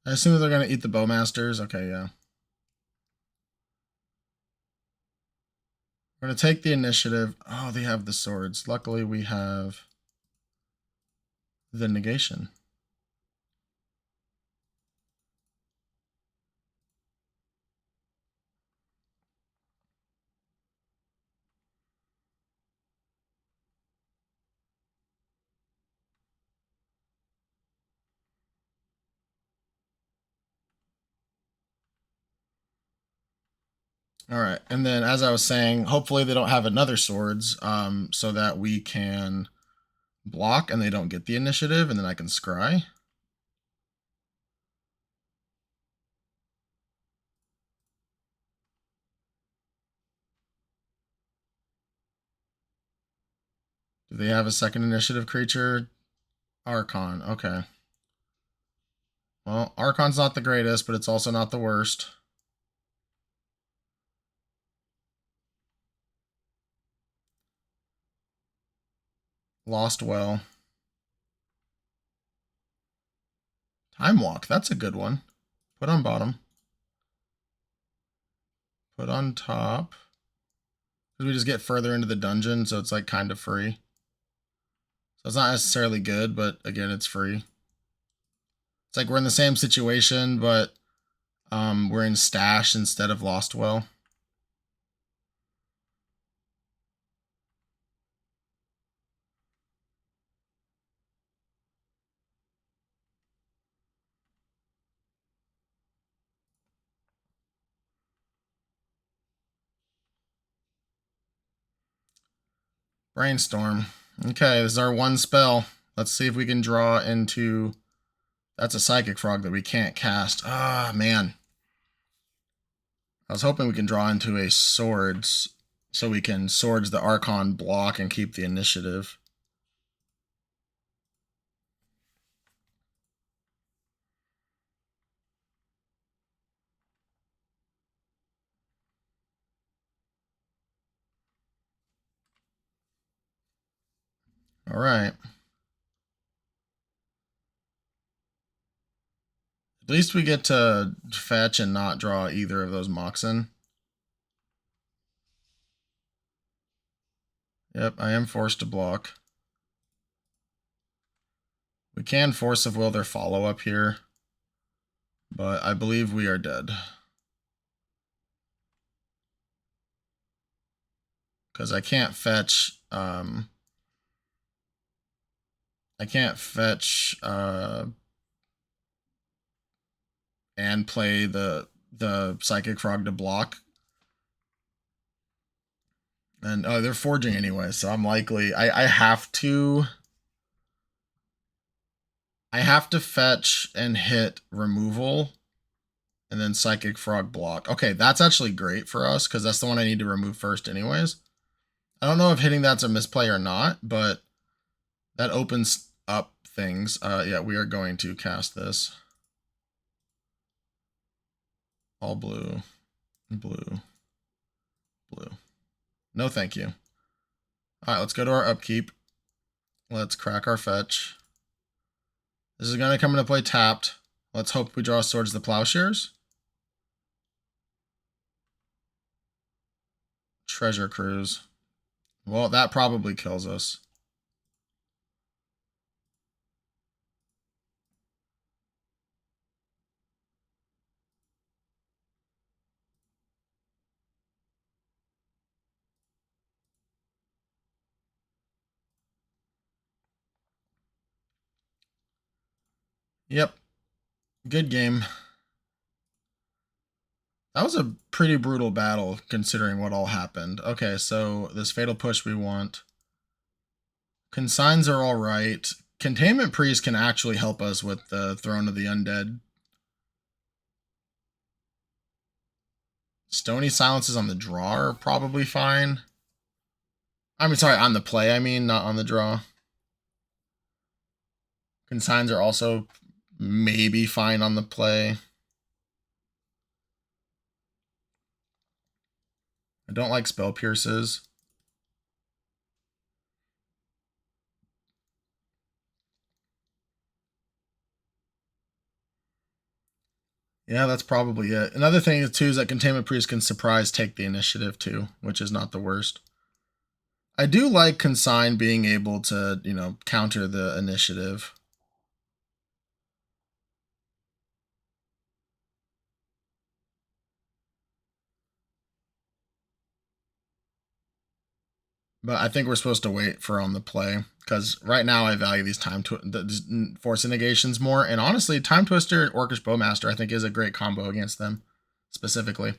I assume that they're going to eat the Bowmasters. Okay, yeah. We're going to take the initiative. Oh, they have the swords. Luckily, we have the negation. All right, and then as I was saying, hopefully they don't have another swords, so that we can block and they don't get the initiative, and then I can scry. Do they have a second initiative creature? Archon, okay. Well, Archon's not the greatest, but it's also not the worst. Lost Well. Time Walk, that's a good one. Put on bottom. Put on top. Because we just get further into the dungeon, so it's like kind of free. So it's not necessarily good, but again, it's free. It's like we're in the same situation, but we're in Stash instead of Lost Well. Brainstorm. Okay, this is our one spell. Let's see if we can draw into... That's a Psychic Frog that we can't cast. Ah, man. I was hoping we can draw into a Swords, so we can Swords the Archon block and keep the initiative. All right. At least we get to fetch and not draw either of those Moxen. Yep, I am forced to block. We can Force of Will their follow-up here, but I believe we are dead. Because I can't fetch... I can't fetch and play the Psychic Frog to block. And oh, they're forging anyway, so I'm likely I have to fetch and hit removal and then Psychic Frog block. Okay, that's actually great for us because that's the one I need to remove first anyways. I don't know if hitting that's a misplay or not, but that opens up things. Yeah, we are going to cast this. All blue, blue, blue. No, thank you. All right, let's go to our upkeep. Let's crack our fetch. This is going to come into play tapped. Let's hope we draw Swords the Plowshares. Treasure Cruise. Well, that probably kills us. Yep. Good game. That was a pretty brutal battle considering what all happened. Okay, so this Fatal Push we want. Consigns are all right. Containment Priest can actually help us with the Throne of the Undead. Stony Silences on the draw are probably fine. I mean, sorry, on the play, I mean, not on the draw. Consigns are also maybe fine on the play. I don't like Spell Pierces. Yeah, that's probably it. Another thing too is that Containment Priest can surprise take the initiative too, which is not the worst. I do like Consign being able to, you know, counter the initiative. But I think we're supposed to wait for on the play because right now I value these force negations more. And honestly, Time Twister and Orcish Bowmaster I think is a great combo against them specifically.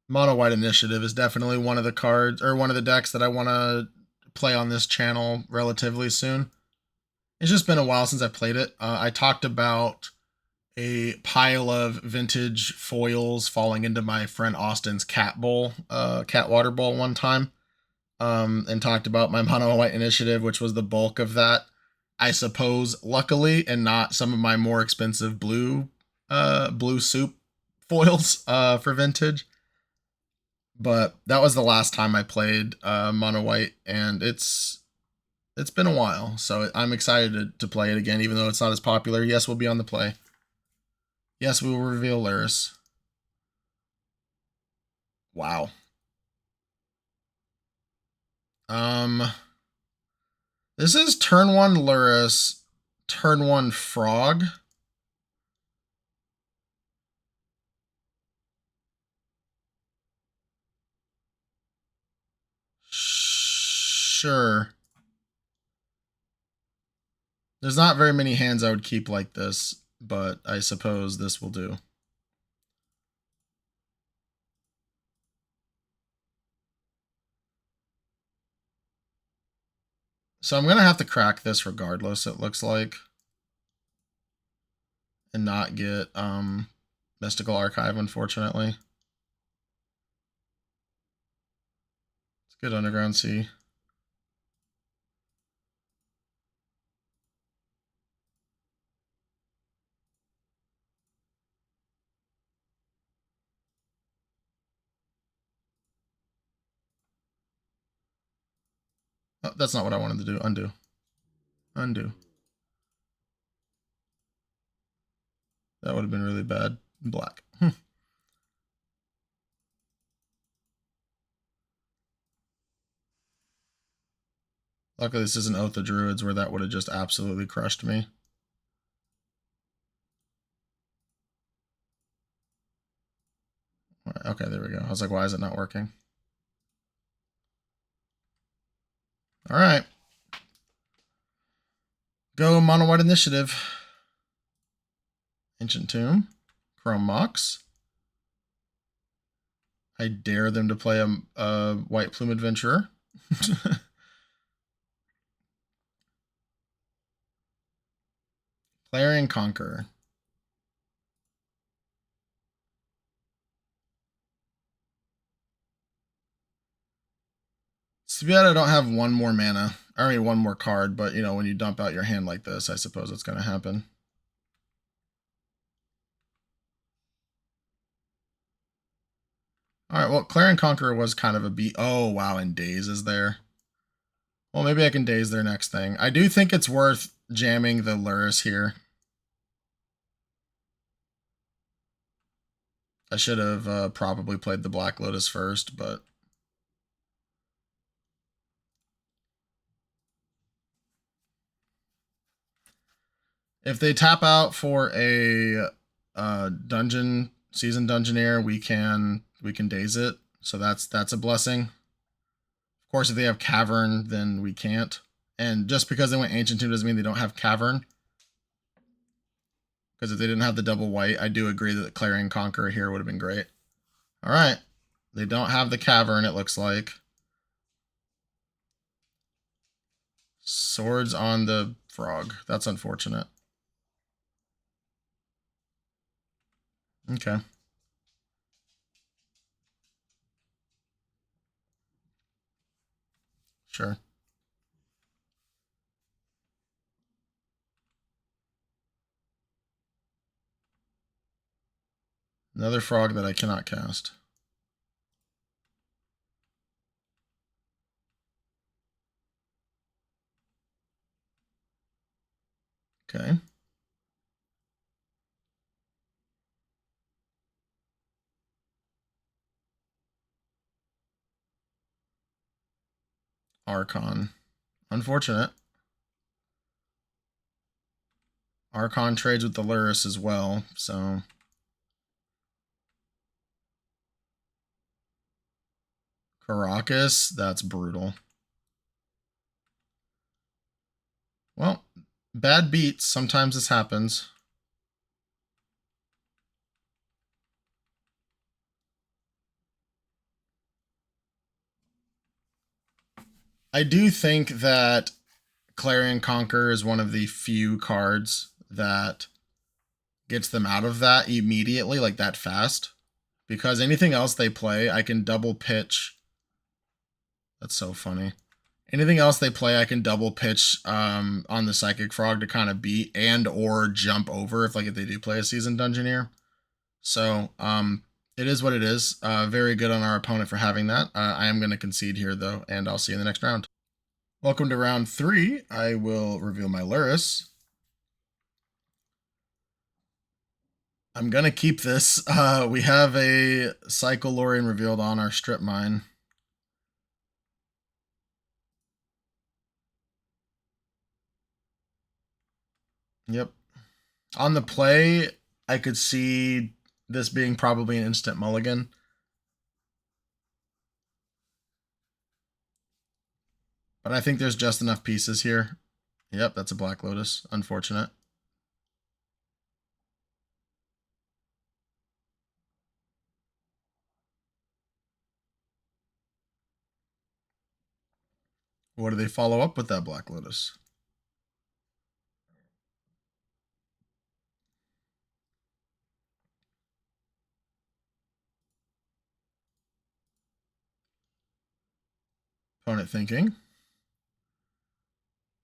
Mono White Initiative is definitely one of the cards or one of the decks that I want to play on this channel relatively soon. It's just been a while since I played it. I talked about a pile of vintage foils falling into my friend Austin's cat water bowl one time, and talked about my Mono White Initiative, which was the bulk of that. I suppose, luckily, and not some of my more expensive blue soup foils for vintage. But that was the last time I played Mono White, and it's been a while, so I'm excited to play it again, even though it's not as popular. Yes, we'll be on the play. Yes, we will reveal Lurrus. Wow. This is turn 1 Lurrus, turn 1 Frog. Sure. There's not very many hands I would keep like this, but I suppose this will do. So I'm going to have to crack this regardless, it looks like. And not get Mystical Archive, unfortunately. It's good Underground Sea. Oh, that's not what I wanted to do. Undo. Undo. That would have been really bad. Black. Luckily, this isn't Oath of Druids, where that would have just absolutely crushed me. Right, okay, there we go. I was like, why is it not working? All right. Go Mono White Initiative. Ancient Tomb. Chrome Mox. I dare them to play a White Plume Adventurer. Clarion Conqueror. It's too bad I don't have one more mana. I mean, one more card, but, you know, when you dump out your hand like this, I suppose it's going to happen. All right, well, Clarion Conqueror was kind of a beat. Oh, wow, and Daze is there. Well, maybe I can Daze their next thing. I do think it's worth jamming the Lurrus here. I should have probably played the Black Lotus first, but... if they tap out for a dungeon season dungeoneer, we can daze it. So that's a blessing. Of course, if they have cavern, then we can't. And just because they went ancient tomb doesn't mean they don't have cavern. Because if they didn't have the double white, I do agree that the Clarion Conqueror here would have been great. All right, they don't have the cavern. It looks like swords on the frog. That's unfortunate. Okay. Sure. Another frog that I cannot cast. Okay. Archon. Unfortunate. Archon trades with the Lurrus as well, so... Caracas, that's brutal. Well, bad beats. Sometimes this happens. I do think that Clarion Conqueror is one of the few cards that gets them out of that immediately, like that fast. Because anything else they play, I can double pitch. That's so funny. Anything else they play, I can double pitch on the Psychic Frog to kind of beat and or jump over if they do play a Seasoned Dungeoneer. So it is what it is. Very good on our opponent for having that. I am going to concede here, though, and I'll see you in the next round. Welcome to round 3. I will reveal my Lurrus. I'm going to keep this. We have a Psycholorian revealed on our strip mine. Yep. On the play, I could see this being probably an instant mulligan. But I think there's just enough pieces here. Yep, that's a Black Lotus. Unfortunate. What do they follow up with that Black Lotus? Opponent thinking.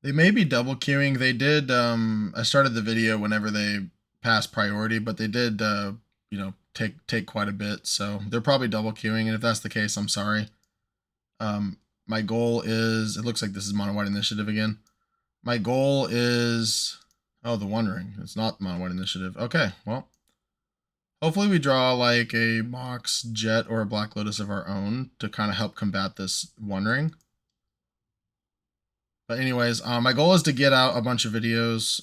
They may be double queuing. They did. I started the video whenever they passed priority, but they did, take quite a bit. So they're probably double queuing. And if that's the case, I'm sorry. My goal is. It looks like this is mono white initiative again. My goal is. Oh, the One Ring. It's not mono white initiative. Okay, well. Hopefully we draw like a Mox, Jet, or a Black Lotus of our own to kind of help combat this One Ring. But anyways, my goal is to get out a bunch of videos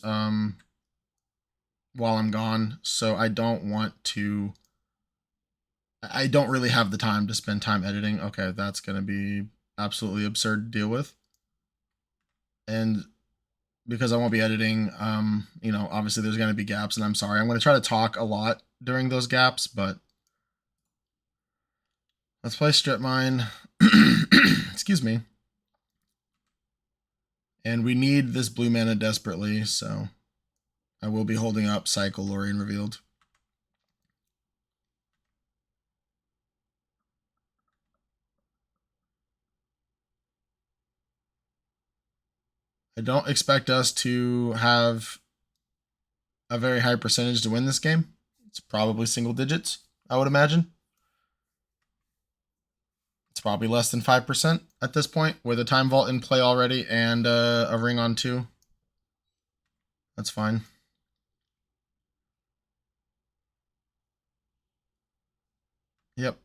while I'm gone. So I don't really have the time to spend time editing. Okay, that's going to be absolutely absurd to deal with. And because I won't be editing, obviously there's going to be gaps, and I'm sorry. I'm going to try to talk a lot during those gaps, but let's play Strip Mine. Excuse me. And we need this blue mana desperately, so I will be holding up Psycholorian Revealed. I don't expect us to have a very high percentage to win this game. It's probably single digits, I would imagine. It's probably less than 5% at this point with a Time Vault in play already and a Ring on 2. That's fine. Yep.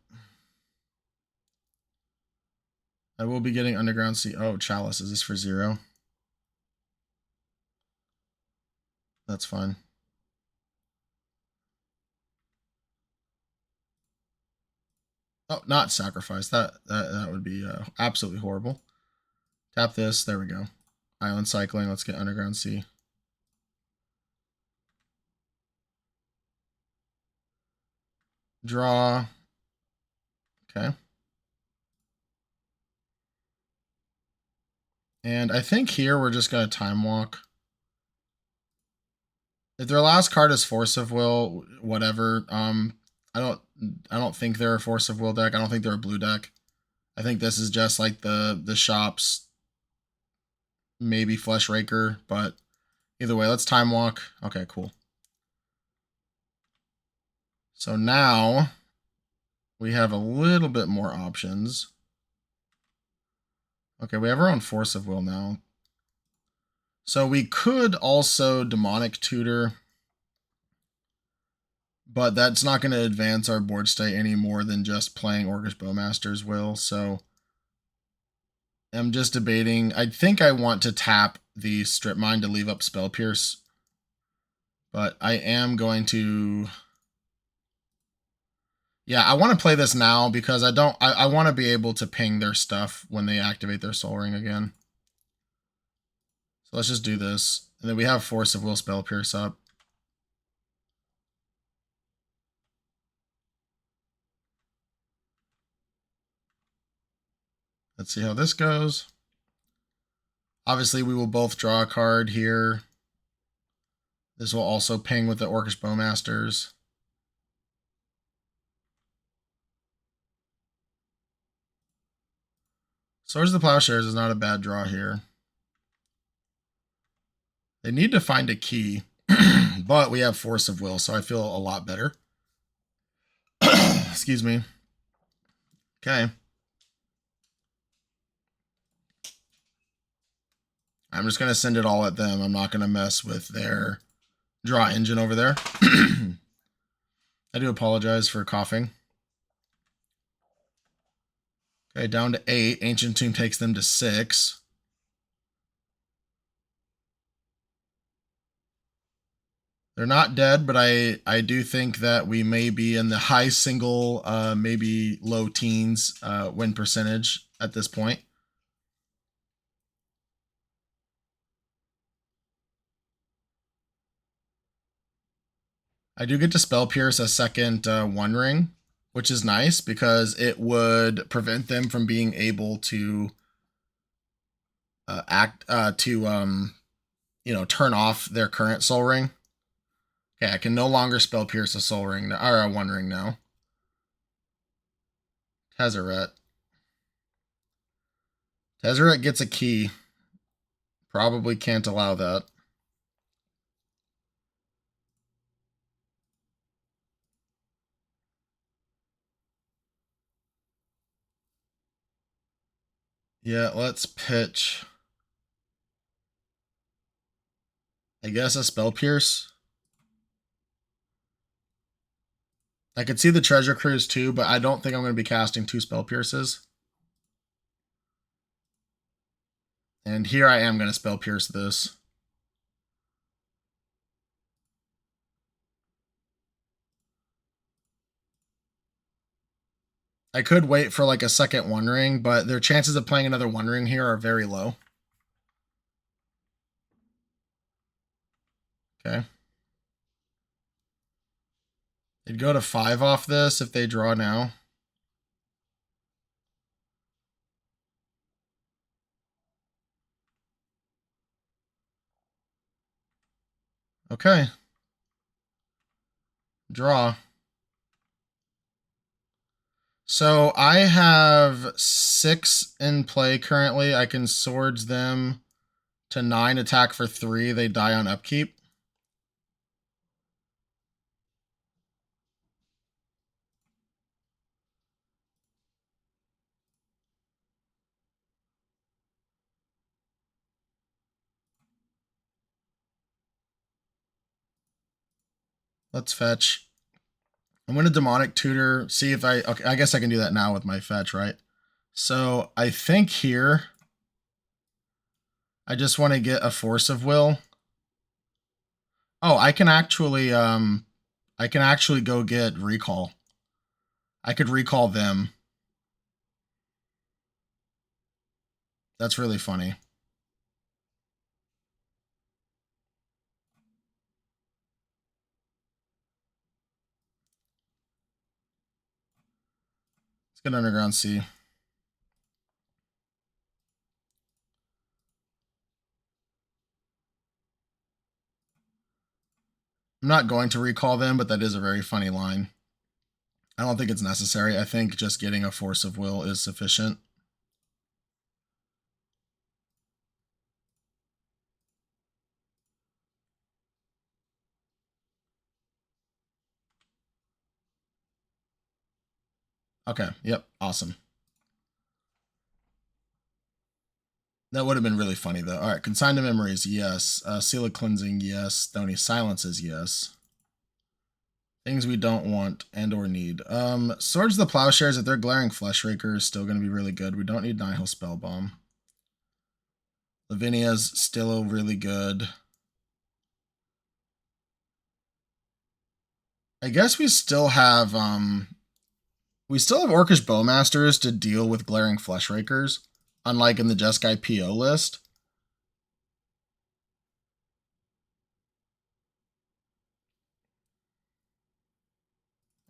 I will be getting Underground Sea. Oh, Chalice. Is this for 0? That's fine. Oh, not sacrifice. That would be absolutely horrible. Tap this. There we go. Island cycling. Let's get Underground Sea. Draw. Okay. And I think here we're just going to Time Walk. If their last card is Force of Will, whatever. I don't think they're a Force of Will deck. I don't think they're a blue deck. I think this is just like the shops, maybe Flesh Raker, but either way, let's Time Walk. Okay, cool. So now we have a little bit more options. Okay, we have our own Force of Will now. So we could also Demonic Tutor, but that's not going to advance our board state any more than just playing Orcish Bowmaster's Will. So I'm just debating. I think I want to tap the Strip Mine to leave up Spell Pierce, but I am going to... Yeah, I want to play this now because I want to be able to ping their stuff when they activate their Soul Ring again. So let's just do this. And then we have Force of Will Spell Pierce up. Let's see how this goes. Obviously, we will both draw a card here. This will also ping with the Orcish Bowmasters. Swords of the Plowshares is not a bad draw here. They need to find a key, but we have Force of Will, so I feel a lot better. Excuse me. Okay. I'm just going to send it all at them. I'm not going to mess with their draw engine over there. I do apologize for coughing. Okay, down to 8. Ancient Tomb takes them to 6. They're not dead, but I do think that we may be in the high single, maybe low teens win percentage at this point. I do get to Spell Pierce a second One Ring, which is nice because it would prevent them from being able to turn off their current Soul Ring. Okay, I can no longer Spell Pierce a Soul Ring or a One Ring now. Tezzeret. Tezzeret gets a key. Probably can't allow that. Yeah, let's pitch. I guess a Spell Pierce. I could see the Treasure Cruise too, but I don't think I'm going to be casting 2 Spell Pierces. And here I am going to Spell Pierce this. I could wait for like a second One Ring, but their chances of playing another One Ring here are very low. Okay. They'd go to 5 off this if they draw now. Okay. Draw. So I have 6 in play currently. I can Swords them to 9, attack for 3. They die on upkeep. Let's fetch. I'm going to Demonic Tutor, see if okay, I guess I can do that now with my fetch, right? So I think here, I just want to get a Force of Will. Oh, I can actually go get Recall. I could Recall them. That's really funny. Let's get Underground Sea. I'm not going to recall them, but that is a very funny line. I don't think it's necessary. I think just getting a Force of Will is sufficient. Okay, yep, awesome. That would have been really funny, though. All right, Consign to Memories, yes. Seal of Cleansing, yes. Stony Silences, yes. Things we don't want and or need. Swords of the Plowshares, if they're Glaring Fleshraker, is still going to be really good. We don't need Nihil Spellbomb. Lavinia's still really good. I guess we still have Orcish Bowmasters to deal with Glaring Fleshrakers, unlike in the Jeskai PO list.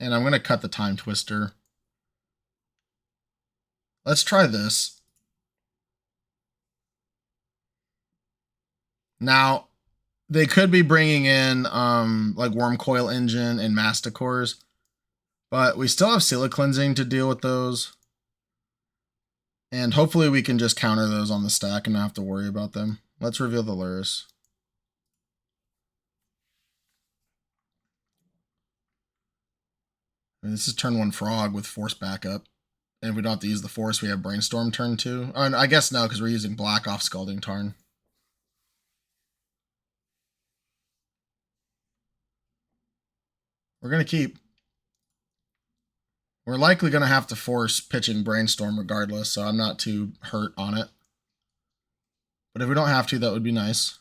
And I'm going to cut the Time Twister. Let's try this. Now, they could be bringing in like Wormcoil Engine and Masticores, but we still have Seal of Cleansing to deal with those. And hopefully we can just counter those on the stack and not have to worry about them. Let's reveal the Lurrus. This is turn 1 Frog with Force backup. And if we don't have to use the Force, we have Brainstorm turn 2. Oh, I guess no, because we're using black off Scalding Tarn. We're going to keep. We're likely going to have to force pitching Brainstorm regardless, so I'm not too hurt on it. But if we don't have to, that would be nice.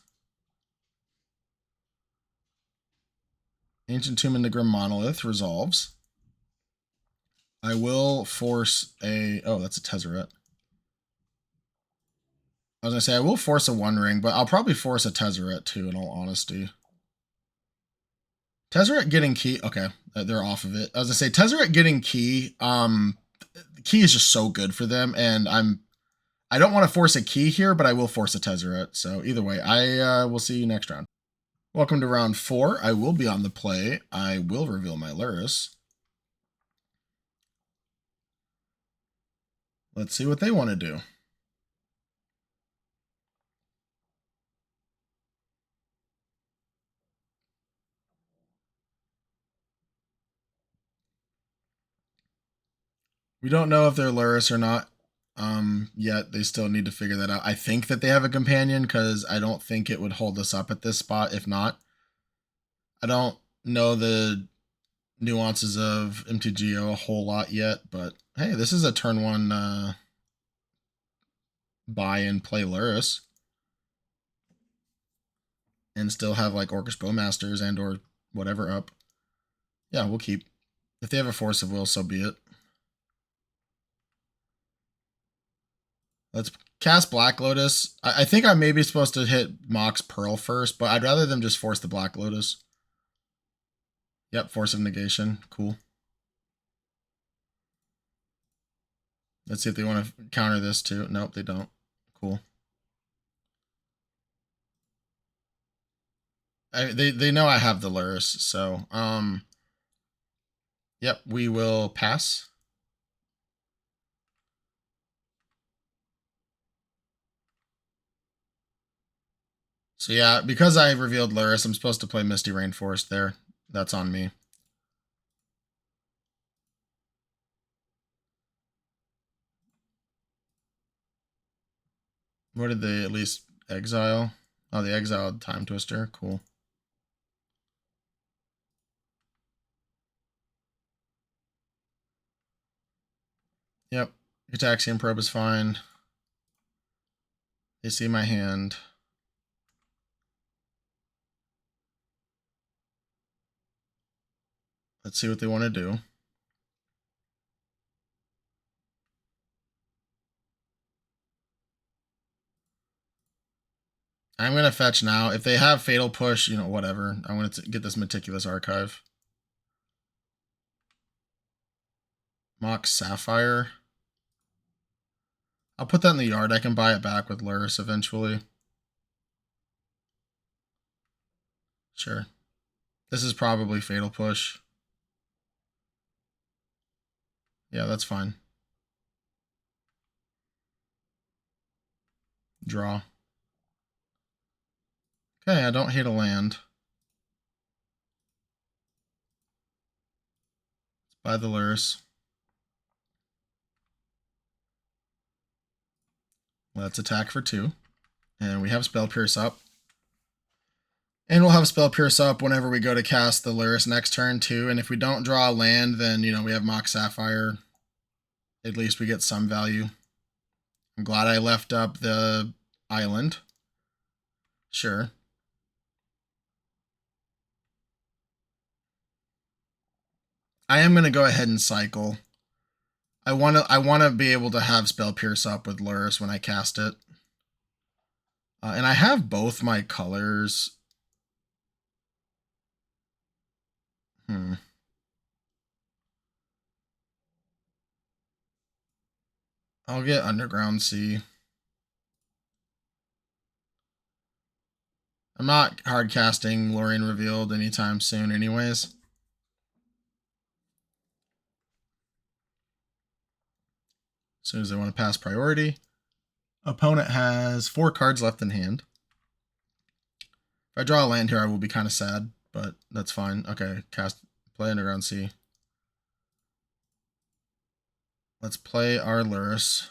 Ancient Tomb and the Grim Monolith resolves. I will force a... Oh, that's a Tezzeret. I was going to say, I will force a One Ring, but I'll probably force a Tezzeret too, in all honesty. Tezzeret getting key... Okay, they're off of it. I was going to say, Tezzeret getting key... key is just so good for them, and I don't want to force a key here, but I will force a Tezzeret. So either way, I will see you next round. Welcome to round 4. I will be on the play. I will reveal my Lurrus. Let's see what they want to do. We don't know if they're Lurrus or not yet. They still need to figure that out. I think that they have a companion because I don't think it would hold us up at this spot if not. I don't know the nuances of MTG a whole lot yet, but hey, this is a turn 1 buy and play Lurrus. And still have like Orcish Bowmasters and or whatever up. Yeah, we'll keep. If they have a Force of Will, so be it. Let's cast Black Lotus. I think I may be supposed to hit Mox Pearl first, but I'd rather them just force the Black Lotus. Yep, Force of Negation. Cool. Let's see if they want to counter this too. Nope, they don't. Cool. They know I have the Lurrus, so yep, we will pass. So yeah, because I revealed Lurrus, I'm supposed to play Misty Rainforest there. That's on me. What did they at least exile? Oh, they exiled Time Twister. Cool. Yep. Gitaxian Probe is fine. They see my hand. Let's see what they want to do. I'm going to fetch now. If they have Fatal Push, you know, whatever. I'm going to get this Meticulous Archive. Mox Sapphire. I'll put that in the yard. I can buy it back with Lurrus eventually. Sure. This is probably Fatal Push. Yeah, that's fine. Draw. Okay, I don't hate a land. Buy the Lurrus. Let's attack for 2. And we have Spell Pierce up. And we'll have Spell Pierce up whenever we go to cast the Lurrus next turn too. And if we don't draw a land, then, you know, we have Mox Sapphire. At least we get some value. I'm glad I left up the island. Sure. I am going to go ahead and cycle. I want to be able to have Spell Pierce up with Lurrus when I cast it. And I have both my colors. I'll get Underground Sea. I'm not hard casting Lorien Revealed anytime soon anyways. As soon as I want to pass priority. Opponent has 4 cards left in hand. If I draw a land here, I will be kind of sad, but that's fine. Okay, play Underground Sea. Let's play our Lurrus.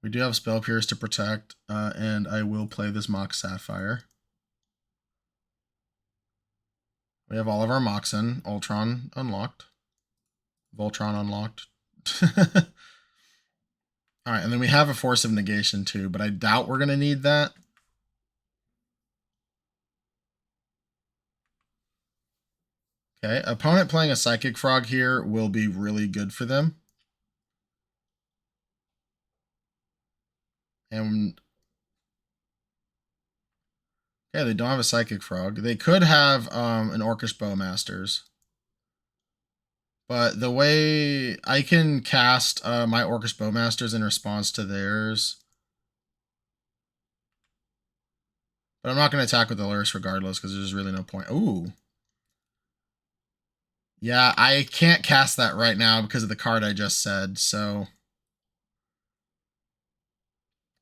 We do have Spell Pierce to protect, and I will play this Mox Sapphire. We have all of our Moxen. Ultron unlocked. Voltron unlocked. Alright, and then we have a Force of Negation too, but I doubt we're going to need that. Okay, opponent playing a Psychic Frog here will be really good for them. And okay, they don't have a Psychic Frog. They could have an Orcish Bowmasters. But the way I can cast my Orcish Bowmasters in response to theirs. But I'm not going to attack with the Lurrus regardless because there's really no point. Ooh. Yeah, I can't cast that right now because of the card I just said, so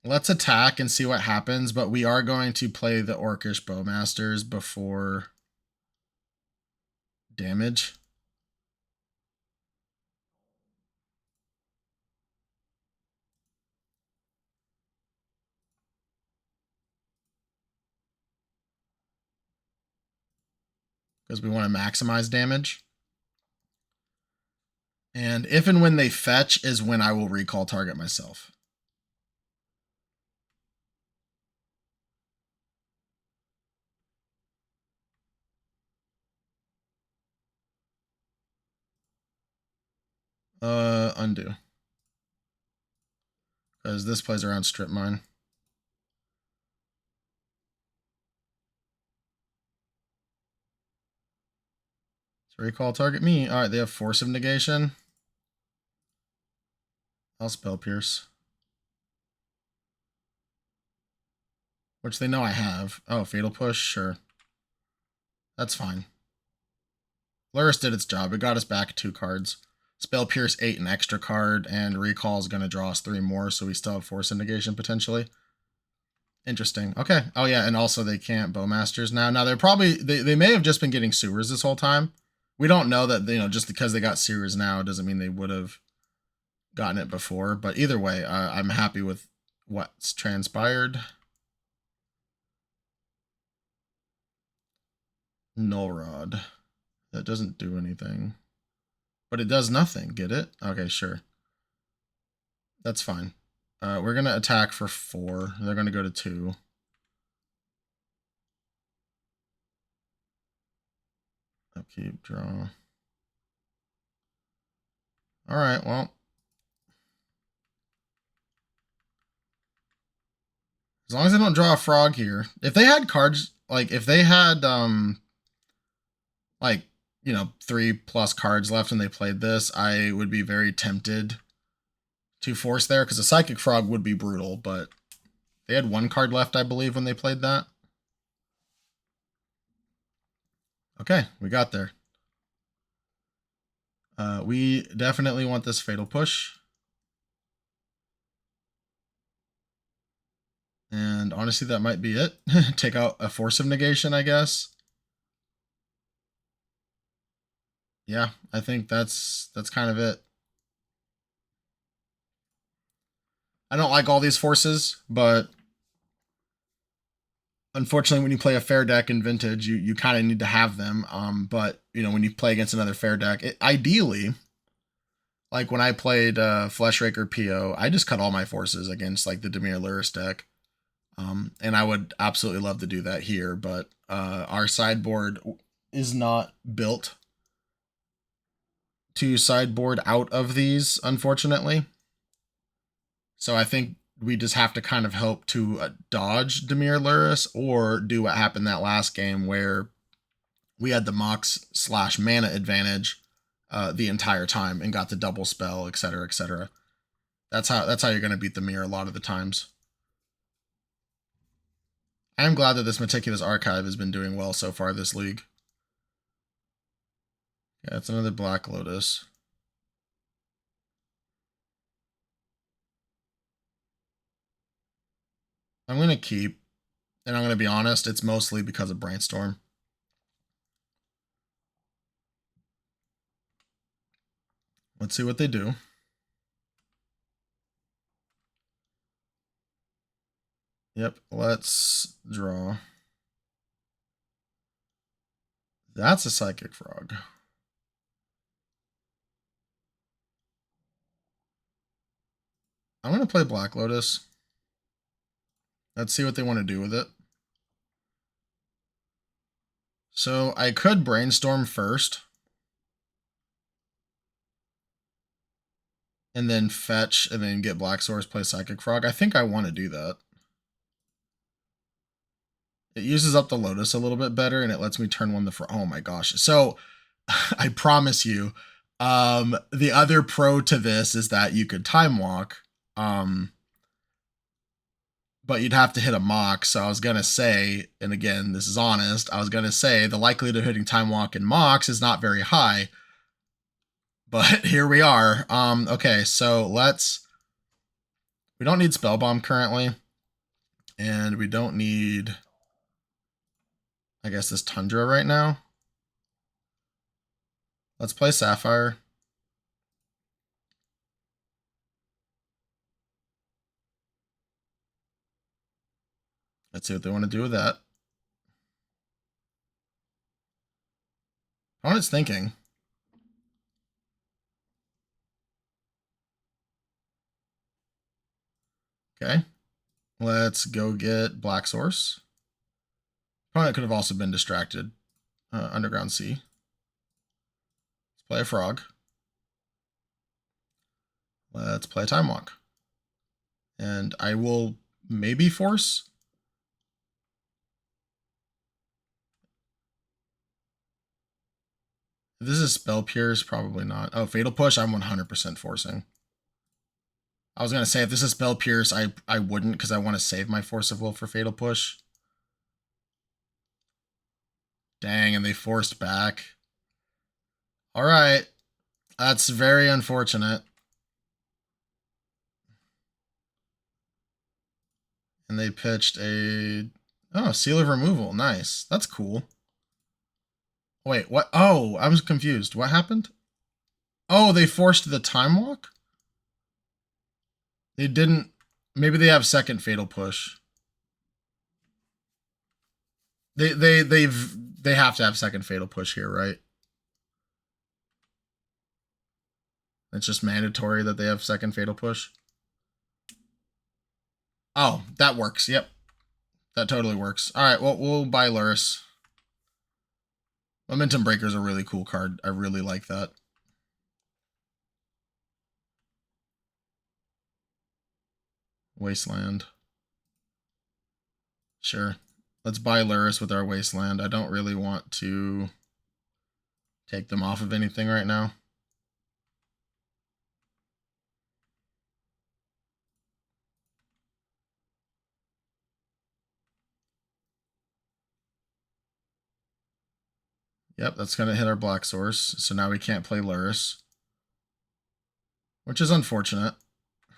let's attack and see what happens, but we are going to play the Orcish Bowmasters before damage. Because we want to maximize damage. And if and when they fetch is when I will recall target myself. Undo. Because this plays around Strip Mine. So recall target me. Alright, they have Force of Negation. I'll Spell Pierce. Which they know I have. Oh, Fatal Push? Sure. That's fine. Lurrus did its job. It got us back 2 cards. Spell Pierce 8 an extra card, and Recall is going to draw us 3 more, so we still have Force of Negation potentially. Interesting. Okay. Oh yeah, and also they can't Bowmasters now. Now they're probably they may have just been getting Sewers this whole time. We don't know that, you know, just because they got Sewers now doesn't mean they would have gotten it before. But either way, I'm happy with what's transpired. Null Rod. That doesn't do anything. But it does nothing. Get it? Okay, sure. That's fine. We're going to attack for 4. They're going to go to 2. Upkeep, draw. Alright, well. As long as I don't draw a frog here. If they had cards, like, if they had, like, you know, 3+ cards left and they played this, I would be very tempted to force there, because a Psychic Frog would be brutal, but they had 1 card left, I believe, when they played that. Okay, we got there. We definitely want this Fatal Push. And honestly, that might be it. Take out a Force of Negation, I guess. Yeah, I think that's kind of it. I don't like all these forces, but unfortunately, when you play a fair deck in Vintage, you kind of need to have them. But you know, when you play against another fair deck, ideally, like when I played Fleshraker PO, I just cut all my forces against like the Dimir Lurrus deck. And I would absolutely love to do that here, but our sideboard is not built to sideboard out of these, unfortunately. So I think we just have to kind of hope to dodge Dimir Lurrus, or do what happened that last game where we had the Mox/mana advantage the entire time and got the double spell, etc., etc. That's how you're going to beat the mirror a lot of the times. I am glad that this Meticulous Archive has been doing well so far this league. Yeah, it's another Black Lotus. I'm going to keep, and I'm going to be honest, it's mostly because of Brainstorm. Let's see what they do. Yep, let's draw. That's a Psychic Frog. I'm going to play Black Lotus. Let's see what they want to do with it. So I could Brainstorm first, and then fetch, and then get Black Source, play Psychic Frog. I think I want to do that. It uses up the Lotus a little bit better, and it lets me turn one the oh my gosh. So I promise you, the other pro to this is that you could Time Walk, but you'd have to hit a Mox. So I was going to say, and again, this is honest, I was going to say the likelihood of hitting Time Walk in Mox is not very high. But here we are. Okay, so we don't need Spellbomb currently. And we don't need, I guess, this Tundra right now. Let's play Sapphire. Let's see what they want to do with that. Opponent's thinking. Okay. Let's go get Black Source. Opponent could have also been distracted. Underground Sea. Let's play a Frog. Let's play a Time Walk. And I will maybe force. If this is Spell Pierce, probably not. Oh, Fatal Push, I'm 100% forcing. I was going to say, if this is Spell Pierce, I wouldn't, because I want to save my Force of Will for Fatal Push. Dang, and they forced back. All right. That's very unfortunate. And they pitched a... Oh, Seal of Removal. Nice. That's cool. Wait, what? Oh, I was confused. What happened? Oh, they forced the Time Walk? They didn't... Maybe they have second Fatal Push. They have to have second Fatal Push here, right? It's just mandatory that they have second Fatal Push. Oh, that works. Yep. That totally works. All right, well, we'll buy Lurrus. Momentum Breaker is a really cool card. I really like that. Wasteland. Sure. Let's buy Lurrus with our Wasteland. I don't really want to take them off of anything right now. Yep, that's going to hit our black source. So now we can't play Lurrus, which is unfortunate.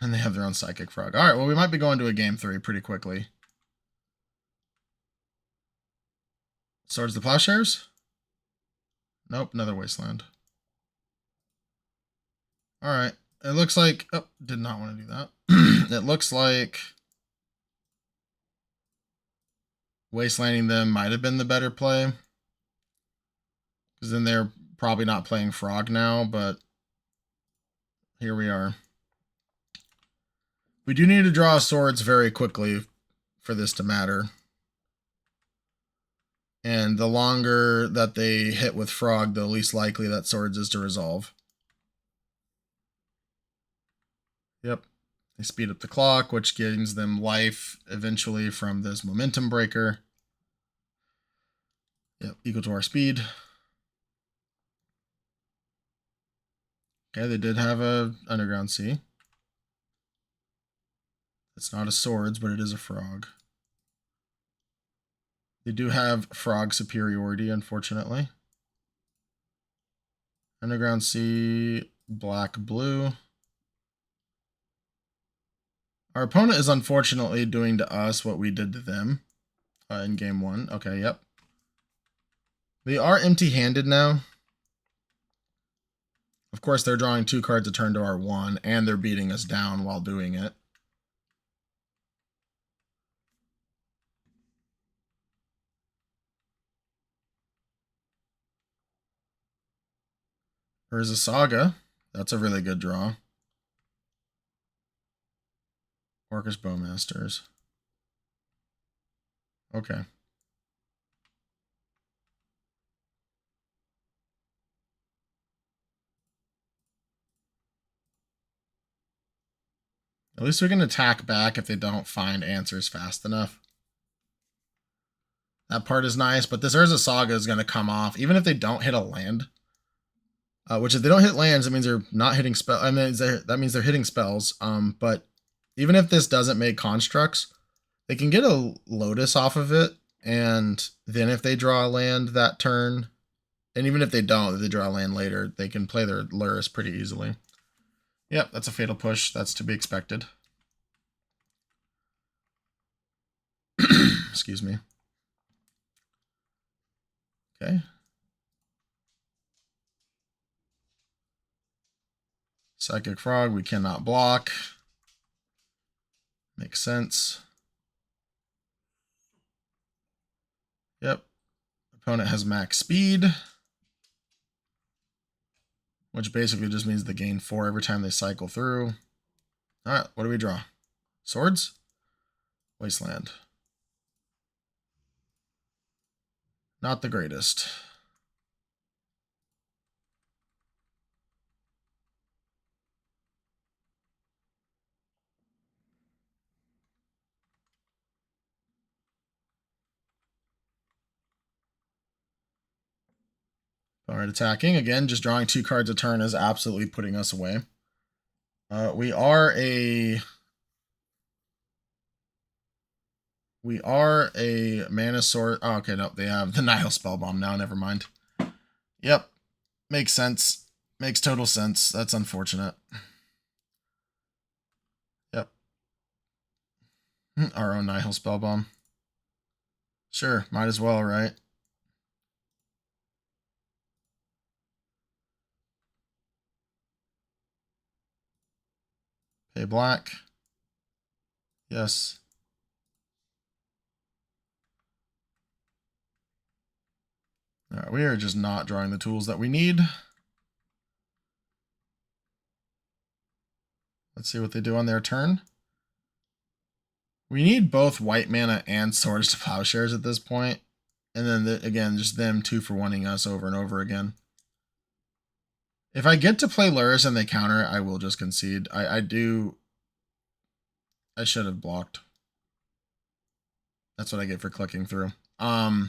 And they have their own Psychic Frog. All right, well, we might be going to a game 3 pretty quickly. Swords to Plowshares? Nope, another Wasteland. All right, it looks like... Oh, did not want to do that. It looks like Wastelanding them might have been the better play. Because then they're probably not playing Frog now, but here we are. We do need to draw swords very quickly for this to matter. And the longer that they hit with Frog, the least likely that swords is to resolve. Yep. They speed up the clock, which gives them life eventually from this momentum breaker. Yep, equal to our speed. Okay, they did have a Underground Sea. It's not a swords, but it is a frog. They do have frog superiority, unfortunately. Underground Sea, black, blue. Our opponent is unfortunately doing to us what we did to them in game 1. Okay, yep. They are empty-handed now. Of course, they're drawing 2 cards a turn to our 1, and they're beating us down while doing it. There's a Saga. That's a really good draw. Orcish Bowmasters. Okay. At least we can attack back if they don't find answers fast enough. That part is nice, but this Urza Saga is going to come off, even if they don't hit a land. Which if they don't hit lands, that means they're not hitting spells. I mean, that means they're hitting spells. But even if this doesn't make constructs, they can get a Lotus off of it. And then if they draw a land that turn, and even if they don't, if they draw a land later, they can play their Lurrus pretty easily. Yep, that's a Fatal Push. That's to be expected. Excuse me. Okay. Psychic Frog, we cannot block. Makes sense. Yep. Opponent has max speed, which basically just means they gain 4 every time they cycle through. All right, what do we draw? Swords? Wasteland. Not the greatest. All right, attacking. Again, just drawing 2 cards a turn is absolutely putting us away. We are a mana source. Oh, okay, no, they have the Nihil Spellbomb now. Never mind. Yep, makes sense. Makes total sense. That's unfortunate. Yep. Our own Nihil Spellbomb. Sure, might as well, right? Pay black. Yes. All right, we are just not drawing the tools that we need. Let's see what they do on their turn. We need both white mana and Swords to Plowshares at this point. And then, again, just them 2-for-1ing us over and over again. If I get to play Lurrus and they counter it, I will just concede. I should have blocked. That's what I get for clicking through. Yeah,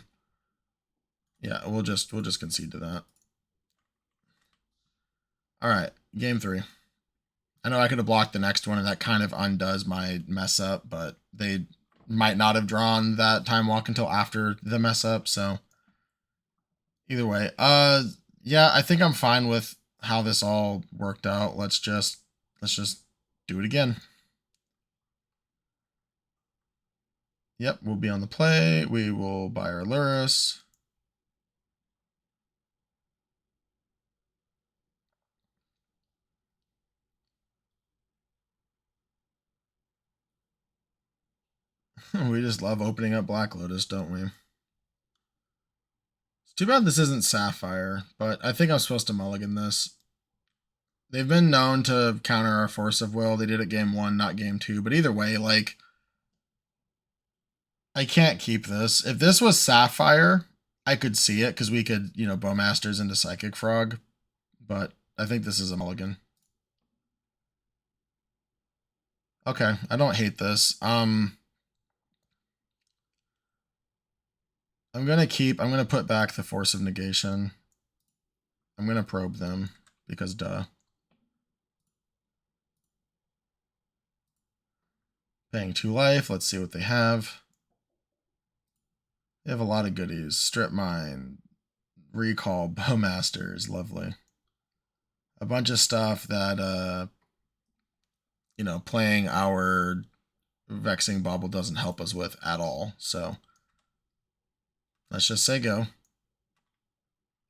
we'll just concede to that. All right, game 3. I know I could have blocked the next one, and that kind of undoes my mess up, but they might not have drawn that time walk until after the mess up, so either way. Yeah, I think I'm fine with how this all worked out. Let's just do it again. Yep, we'll be on the play. We will buy our Lurrus. We just love opening up Black Lotus, don't we? It's too bad this isn't Sapphire, but I think I'm supposed to mulligan this. They've been known to counter our Force of Will. They did it game 1, not game 2. But either way, like, I can't keep this. If this was Sapphire, I could see it because we could, you know, Bowmasters into Psychic Frog. But I think this is a mulligan. Okay, I don't hate this. I'm gonna put back the Force of Negation. I'm gonna probe them because duh. Paying 2 life. Let's see what they have. They have a lot of goodies. Strip Mine, Recall, Bowmasters, lovely. A bunch of stuff that you know, playing our Vexing Bauble doesn't help us with at all. So let's just say go.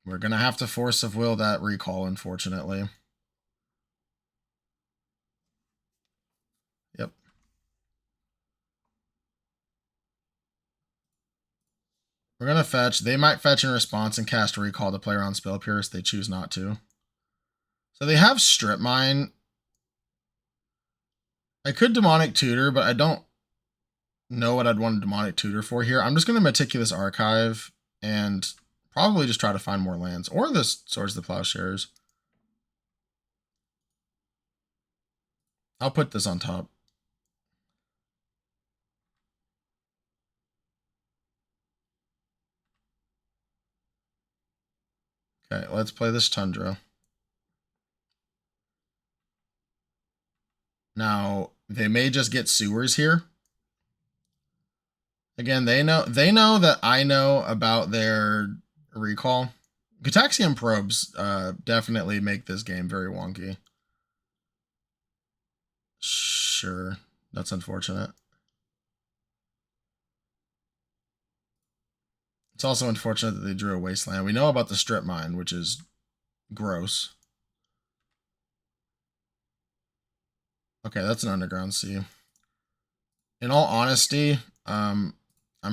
We're gonna have to Force of Will that Recall, unfortunately. Yep. We're gonna fetch. They might fetch in response and cast Recall to play around Spell Pierce. They choose not to. So they have Strip Mine. I could Demonic Tutor, but I don't know what I'd want a Demonic Tutor for here. I'm just gonna Meticulous Archive and probably just try to find more lands. Or the Swords of the Plowshares. I'll put this on top. Okay, let's play this Tundra. Now, they may just get Sewers here. Again, they know that I know about their Recall. Gataxian Probes definitely make this game very wonky. Sure, that's unfortunate. It's also unfortunate that they drew a Wasteland. We know about the Strip Mine, which is gross. Okay, that's an Underground Sea. In all honesty, I'm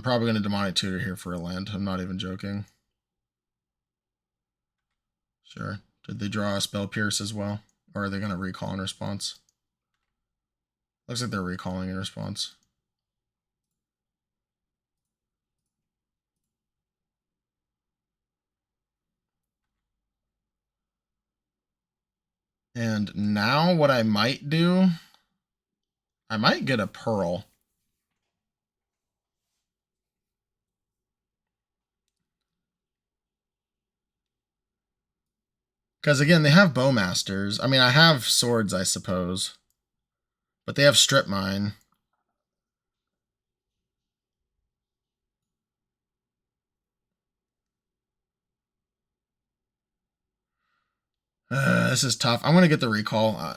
probably going to Demonic Tutor here for a land. I'm not even joking. Sure. Did they draw a Spell Pierce as well? Or are they going to Recall in response? Looks like they're recalling in response. And now what I might do, I might get a Pearl. Because again, they have Bowmasters. I mean, I have Swords, I suppose. But they have Strip Mine. This is tough. I'm going to get the Recall.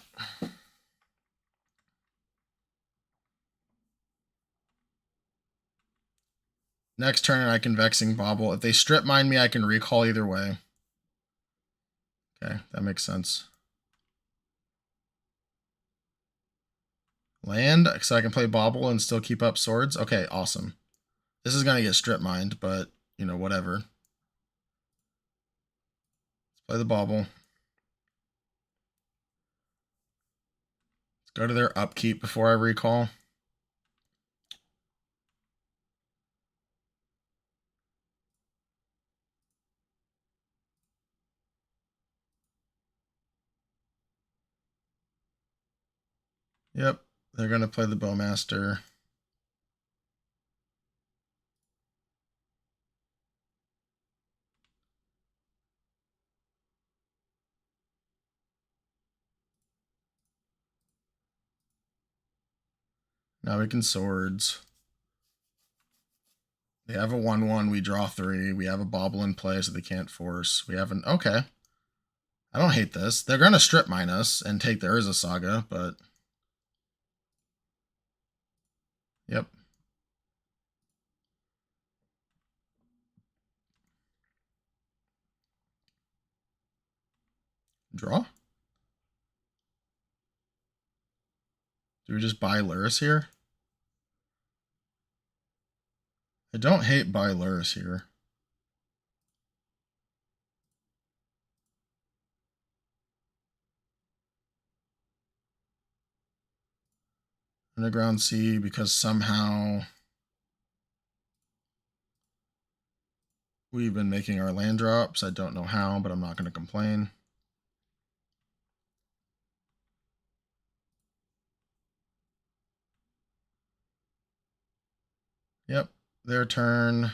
Next turn, I can Vexing Bauble. If they Strip Mine me, I can Recall either way. Okay, that makes sense. Land, so I can play Bauble and still keep up Swords. Okay, awesome. This is going to get Strip Mined, but, you know, whatever. Let's play the Bauble. Let's go to their upkeep before I Recall. Yep, they're going to play the Bowmaster. Now we can swords. They have a 1/1. We draw 3. We have a bobble in play, so they can't force. We have an... Okay. I don't hate this. They're going to strip mine us and take the Urza Saga, but... Yep. Draw? Do we just buy Lurrus here? I don't hate buy Lurrus here. Underground Sea, because somehow we've been making our land drops. I don't know how, but I'm not going to complain. Yep, their turn.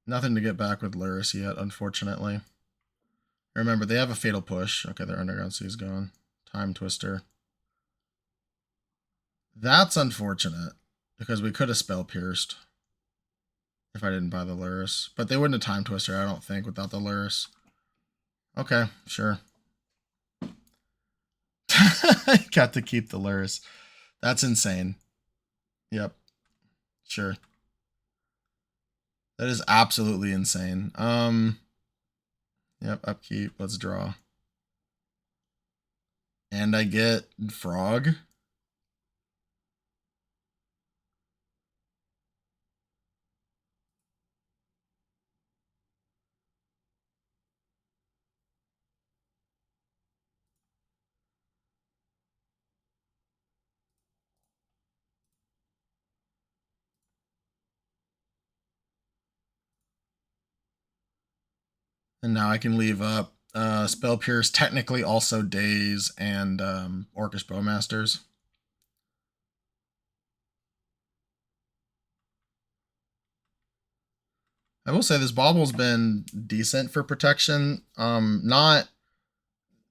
Nothing to get back with Lurrus yet, unfortunately. Remember, they have a Fatal Push. Okay, their Underground Sea is gone. Time Twister. That's unfortunate, because we could have Spell Pierced if I didn't buy the Lurrus. But they wouldn't have Time Twister, I don't think, without the Lurrus. Okay, sure. Got to keep the Lurrus. That's insane. Yep. Sure. That is absolutely insane. Yep, upkeep. Let's draw. And I get Frog. And now I can leave up Spell Pierce, technically also Daze, and Orcish Bowmasters. I will say this Bobble's been decent for protection. Not,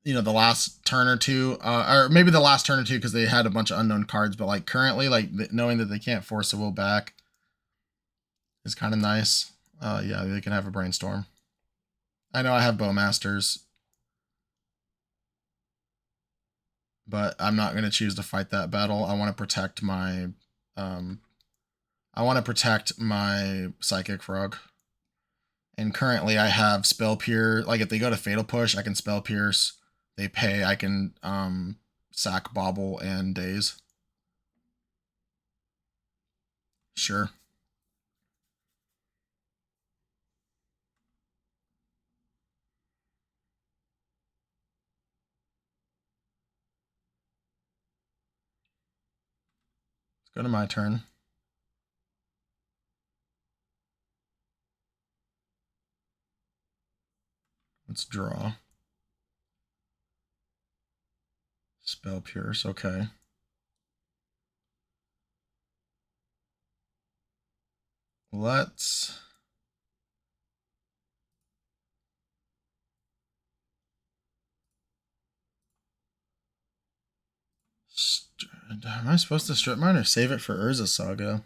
the last turn or two, or maybe the last turn or two because they had a bunch of unknown cards, but like currently, like knowing that they can't force a will back is kind of nice. Yeah, they can have a Brainstorm. I know I have Bowmasters, but I'm not going to choose to fight that battle. I want to protect my Psychic Frog. And currently I have Spell Pierce. Like if they go to Fatal Push, I can Spell Pierce. They pay, I can sack Bobble and Daze. Sure. Let's go to my turn. Let's draw. Spell Pierce, okay. Let's... Am I supposed to strip mine or save it for Urza Saga?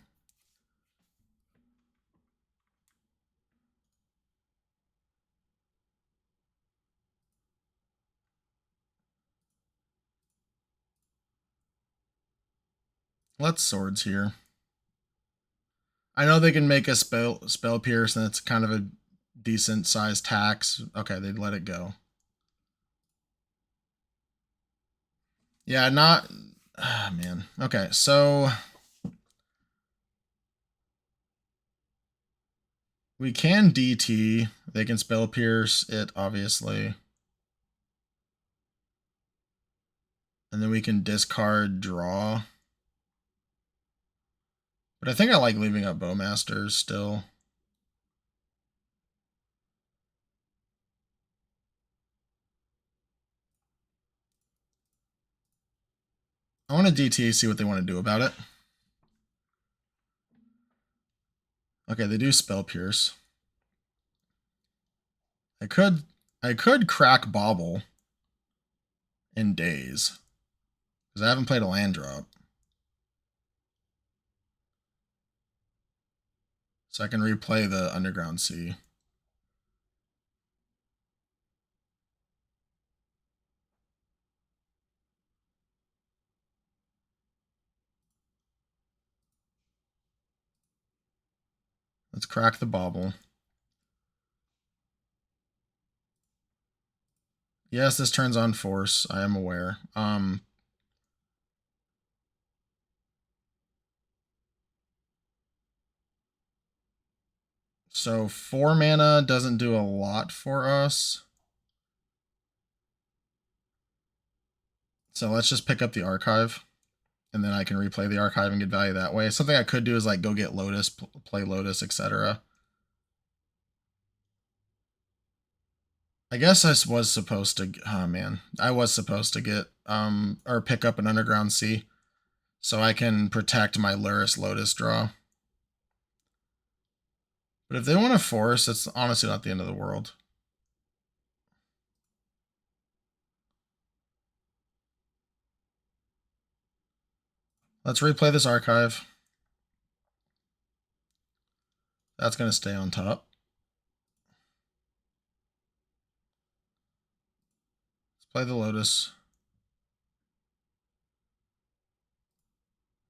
Let's Swords here. I know they can make a spell pierce, and it's kind of a decent sized tax. Okay, they'd let it go. Yeah, not... Ah, man. Okay, so... We can DT. They can spell pierce it, obviously. And then we can discard draw. But I think I like leaving up Bowmasters still. I want to DT, see what they want to do about it. Okay, they do spell pierce. I could crack Bobble in days. Because I haven't played a land drop. So I can replay the Underground Sea. Let's crack the bauble. Yes, this turns on force. I am aware. So 4 mana doesn't do a lot for us. So let's just pick up the archive. And then I can replay the archive and get value that way. Something I could do is like go get Lotus, play Lotus, etc. I guess I was supposed to, oh man, I was supposed to get, or pick up an Underground Sea so I can protect my Lurrus Lotus draw. But if they want to force, it's honestly not the end of the world. Let's replay this archive. That's going to stay on top. Let's play the Lotus.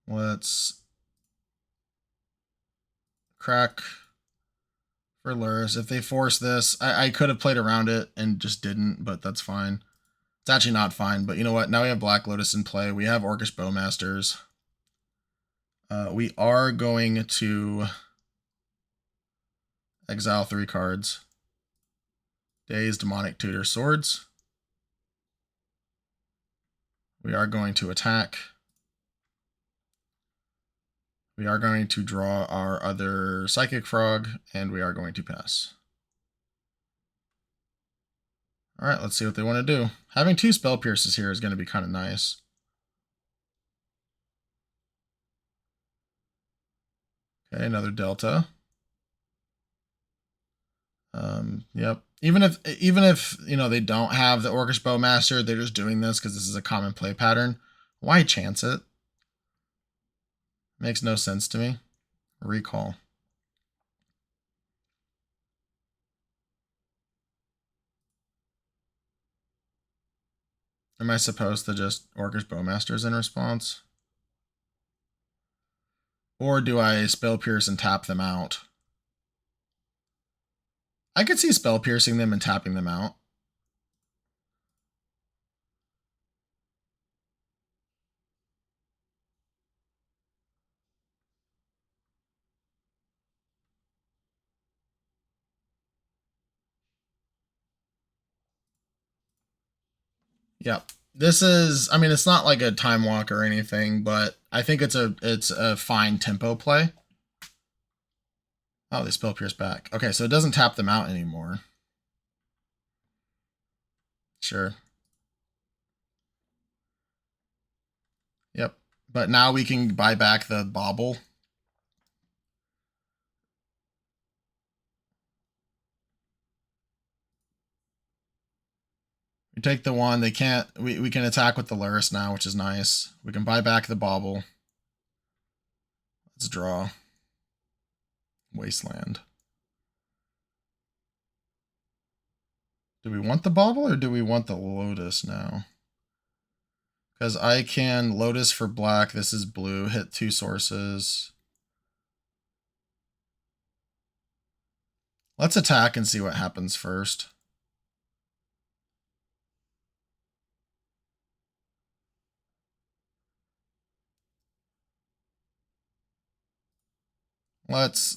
Let's crack for Lurrus. If they force this, I could have played around it and just didn't, but that's fine. It's actually not fine, but you know what? Now we have Black Lotus in play. We have Orcish Bowmasters. We are going to exile 3 cards. Daze, Demonic Tutor, Swords. We are going to attack. We are going to draw our other Psychic Frog, and we are going to pass. All right, let's see what they want to do. Having 2 Spell Pierces here is going to be kind of nice. Okay, another Delta. Yep. Even if you know they don't have the Orcish Bowmaster, they're just doing this because this is a common play pattern. Why chance it? Makes no sense to me. Recall. Am I supposed to just Orcish Bowmasters in response? Or do I Spell Pierce and tap them out? I could see Spell Piercing them and tapping them out. Yep. This is, I mean, it's not like a time walk or anything, but I think it's a fine tempo play. Oh, they Spell Pierce back. Okay, so it doesn't tap them out anymore. Sure. Yep. But now we can buy back the bauble. We take the 1. They can't, we can attack with the Lurrus now, which is nice. We can buy back the bauble. Let's draw. Wasteland. Do we want the bauble or do we want the Lotus now? Because I can Lotus for black. This is blue. Hit 2 sources. Let's attack and see what happens first. Let's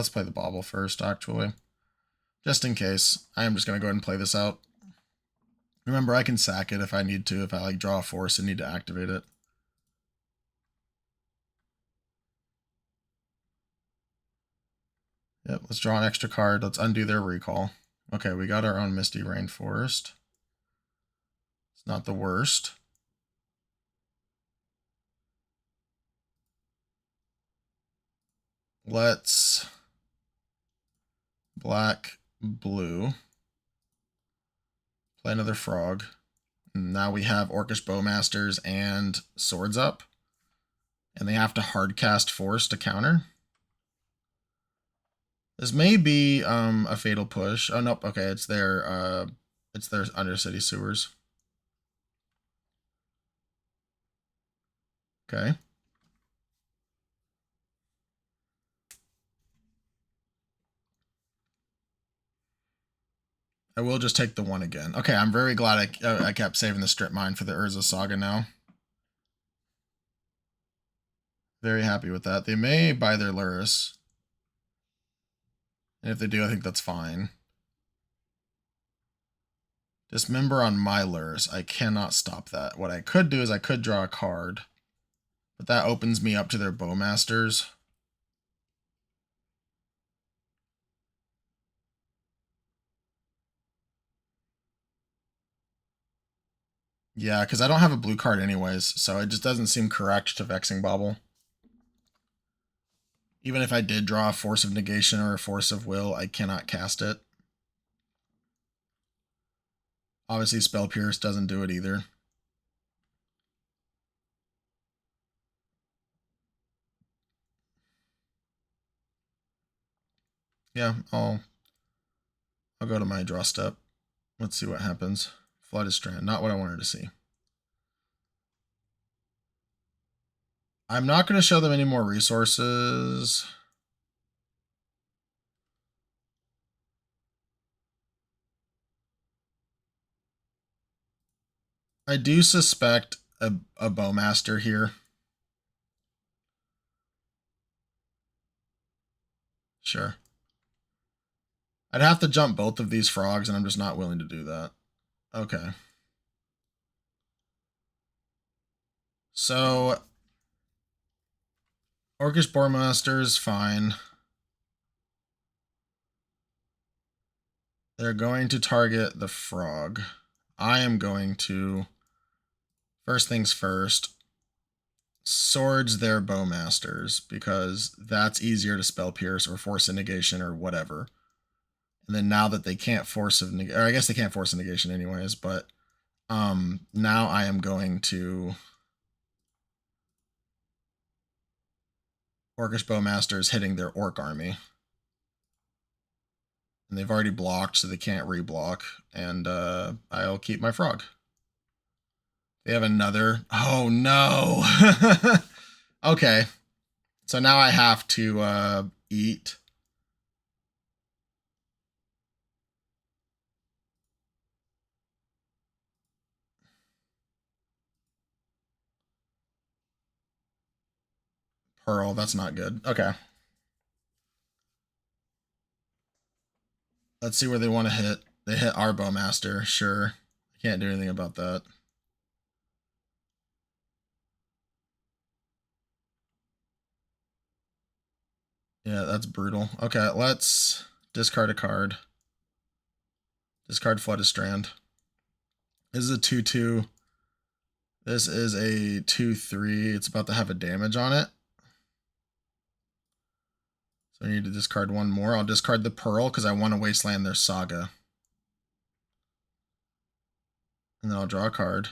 play the bauble first, actually. Just in case. I am just going to go ahead and play this out. Remember, I can sack it if I need to, if I like draw a force and need to activate it. Yep, let's draw an extra card. Let's undo their recall. Okay, we got our own Misty Rainforest. It's not the worst. Let's black, blue. Play another frog. Now we have Orcish Bowmasters and Swords up. And they have to hardcast Force to counter. This may be a fatal push. Oh nope, okay, it's their Undercity Sewers. Okay. I will just take the 1 again. Okay, I'm very glad I kept saving the Strip Mine for the Urza Saga now. Very happy with that. They may buy their Lurrus. And if they do, I think that's fine. Dismember on my Lurrus. I cannot stop that. What I could do is I could draw a card. But that opens me up to their Bowmasters. Yeah, because I don't have a blue card anyways, so it just doesn't seem correct to Vexing Bauble. Even if I did draw a Force of Negation or a Force of Will, I cannot cast it. Obviously, Spell Pierce doesn't do it either. Yeah, I'll go to my draw step. Let's see what happens. Flooded Strand, not what I wanted to see. I'm not going to show them any more resources. I do suspect a Bowmaster here. Sure. I'd have to jump both of these frogs, and I'm just not willing to do that. Okay. So, Orcish Bowmaster is fine. They're going to target the frog. I am going to, first things first, Swords their Bowmasters, because that's easier to Spell Pierce or Force a Negation or whatever. And then now that they can't Force of Negation, or I guess they can't Force a Negation anyways, but now I am going to Orcish Bowmasters hitting their Orc army. And they've already blocked, so they can't reblock. And I'll keep my frog. They have another. Oh, no. Okay. So now I have to eat. Pearl, that's not good. Okay. Let's see where they want to hit. They hit our Bowmaster, sure. I can't do anything about that. Yeah, that's brutal. Okay, let's discard a card. Discard Flooded Strand. This is a 2/2. This is a 2/3. It's about to have a damage on it. So I need to discard one more. I'll discard the Pearl because I want to wasteland their Saga. And then I'll draw a card.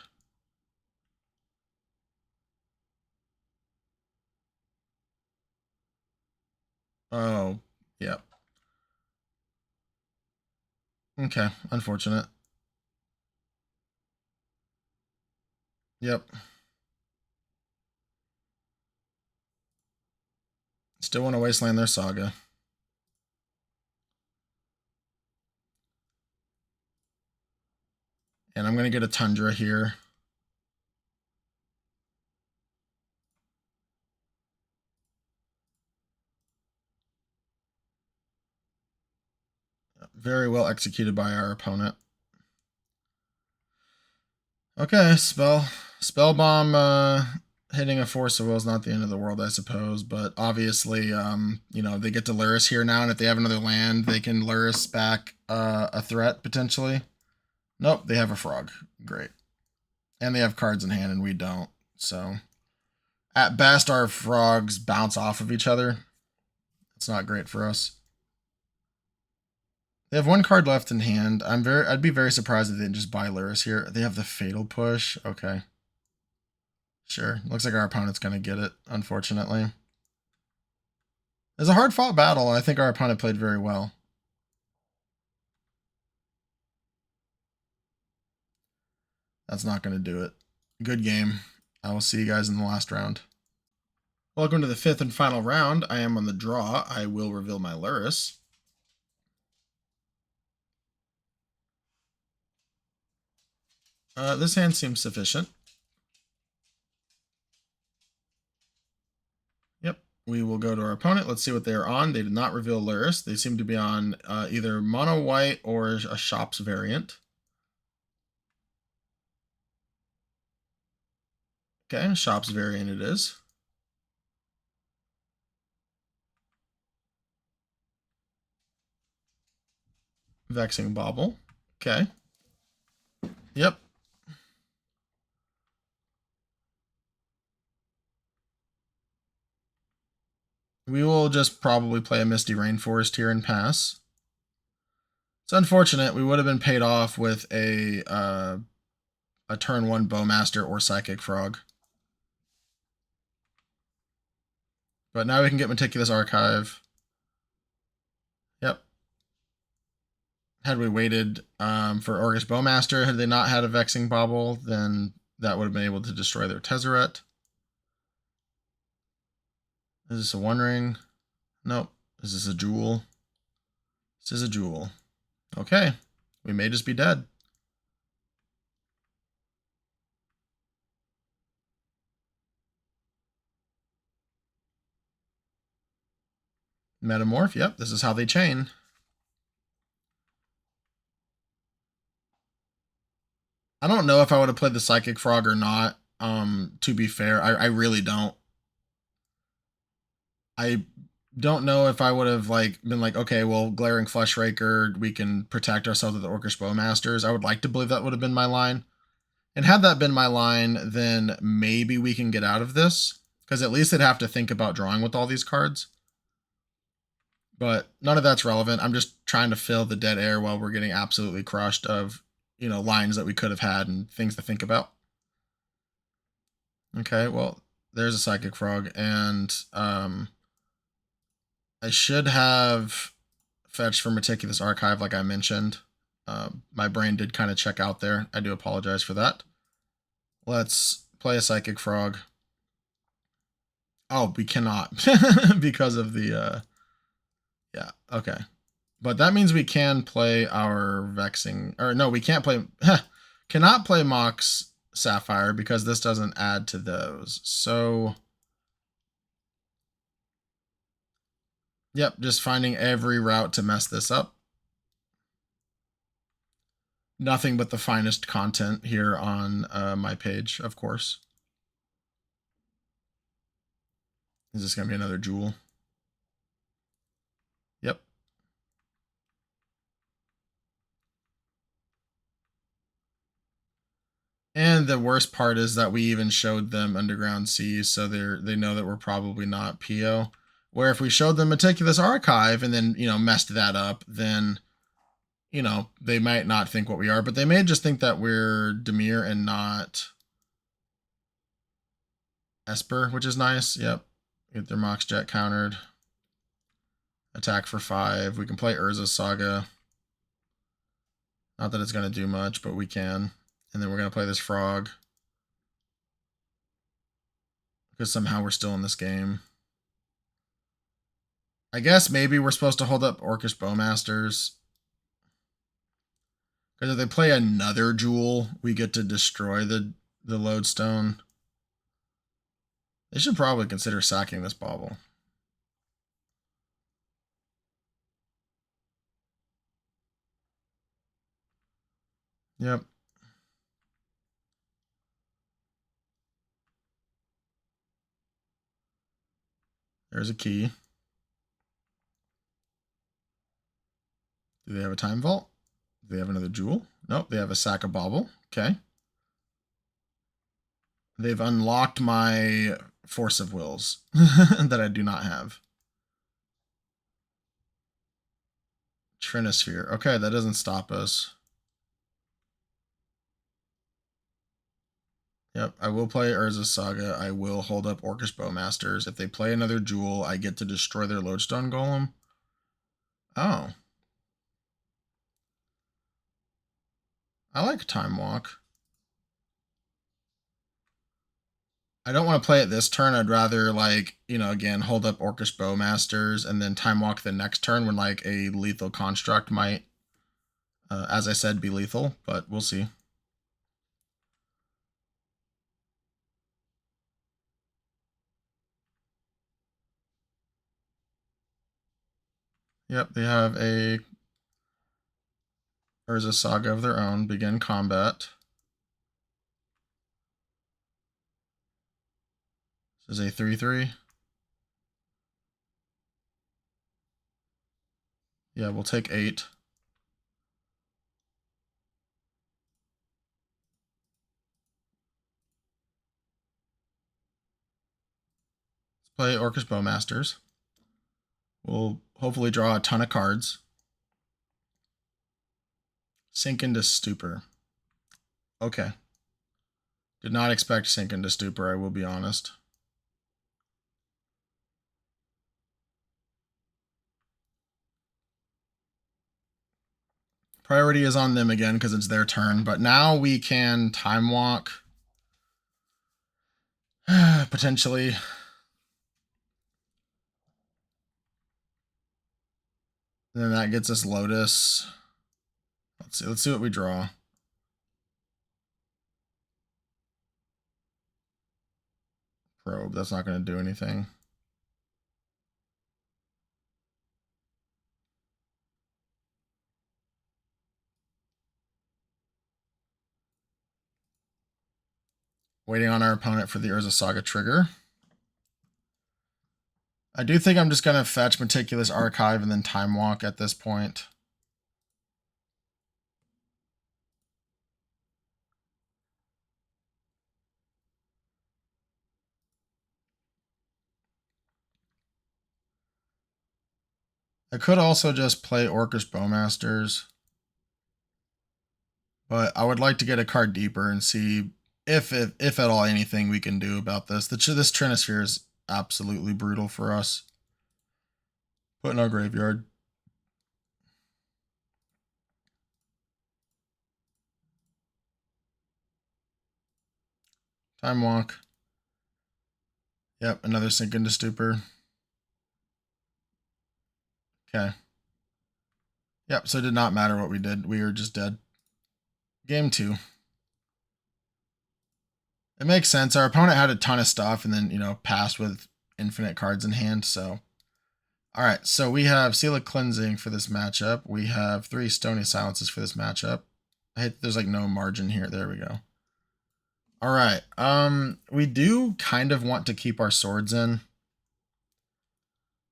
Oh, yep. Okay, unfortunate. Yep. Still want to wasteland their Saga. And I'm going to get a Tundra here. Very well executed by our opponent. Okay, Spell Bomb hitting a Force of Will is not the end of the world, I suppose, but obviously, you know, they get to Lurrus here now, and if they have another land, they can Lurrus back a threat, potentially. Nope, they have a frog. Great. And they have cards in hand, and we don't, so... At best, our frogs bounce off of each other. It's not great for us. They have one card left in hand. I'd be very surprised if they didn't just buy Lurrus here. They have the Fatal Push. Okay. Sure. Looks like our opponent's going to get it, unfortunately. It was a hard-fought battle. I think our opponent played very well. That's not going to do it. Good game. I will see you guys in the last round. Welcome to the 5th and final round. I am on the draw. I will reveal my Lurrus. This hand seems sufficient. Yep. We will go to our opponent. Let's see what they are on. They did not reveal Lurrus. They seem to be on either mono white or a Shops variant. Okay, Shops variant it is. Vexing Bauble. Okay. Yep. We will just probably play a Misty Rainforest here and pass. It's unfortunate. We would have been paid off with a turn 1 Bowmaster or Psychic Frog. But now we can get Meticulous Archive. Yep. Had we waited for August Bowmaster, had they not had a Vexing Bauble, then that would have been able to destroy their Tezzeret. Is this a One Ring? Nope. Is this a Jewel? This is a Jewel. Okay. We may just be dead. Metamorph. Yep. This is how they chain. I don't know if I would have played the Psychic Frog or not. To be fair, I really don't. I don't know if I would have been like, okay, well, Glaring Fleshraker, we can protect ourselves with the Orcish Bowmasters. I would like to believe that would have been my line. And had that been my line, then maybe we can get out of this. Because at least they'd have to think about drawing with all these cards. But none of that's relevant. I'm just trying to fill the dead air while we're getting absolutely crushed of, lines that we could have had and things to think about. Okay, well, there's a Psychic Frog. And I should have fetched for Meticulous Archive like I mentioned. My brain did kind of check out there. I do apologize for that. Let's play a Psychic Frog. Oh, we cannot because of the... yeah, okay. But that means we can play our Vexing... Or no, we can't play... cannot play Mox Sapphire because this doesn't add to those. So... Yep, just finding every route to mess this up. Nothing but the finest content here on my page, of course. Is this going to be another Jewel? Yep. And the worst part is that we even showed them Underground Seas, so they know that we're probably not PO. Where if we showed them Meticulous Archive and then, messed that up, then, they might not think what we are. But they may just think that we're Dimir and not Esper, which is nice. Yep. Get their Mox Jet countered. Attack for 5. We can play Urza's Saga. Not that it's going to do much, but we can. And then we're going to play this Frog. Because somehow we're still in this game. I guess maybe we're supposed to hold up Orcish Bowmasters. Because if they play another Jewel, we get to destroy the Lodestone. They should probably consider sacking this Bauble. Yep. There's a key. Do they have a Time Vault? Do they have another Jewel? Nope, they have a Sack of Bauble. Okay. They've unlocked my Force of Wills that I do not have. Trinisphere. Okay, that doesn't stop us. Yep, I will play Urza Saga. I will hold up Orcish Bowmasters. If they play another Jewel, I get to destroy their Lodestone Golem. Oh. I like Time Walk. I don't want to play it this turn. I'd rather, like, you know, again, hold up Orcish Bowmasters and then Time Walk the next turn when, like, a lethal construct might, as I said, be lethal, but we'll see. Yep, they have a Urza Saga of their own. Begin combat. This is a 3/3. Yeah, we'll take 8. Let's play Orcish Bowmasters. We'll hopefully draw a ton of cards. Sink into Stupor. Okay. Did not expect Sink into Stupor, I will be honest. Priority is on them again because it's their turn, but now we can Time Walk. Potentially. And then that gets us Lotus. Let's see what we draw. Probe, that's not going to do anything. Waiting on our opponent for the Urza Saga trigger. I do think I'm just going to fetch Meticulous Archive and then Time Walk at this point. I could also just play Orcish Bowmasters, but I would like to get a card deeper and see if at all anything we can do about this. This Trinisphere is absolutely brutal for us. Put in our graveyard. Time Walk. Yep, another Sink into Stupor. Okay. Yep, so it did not matter what we did. We were just dead. Game 2. It makes sense. Our opponent had a ton of stuff and then, you know, passed with infinite cards in hand, so. Alright, so we have Seal of Cleansing for this matchup. We have 3 Stony Silences for this matchup. I hate there's like no margin here. There we go. Alright, we do kind of want to keep our swords in.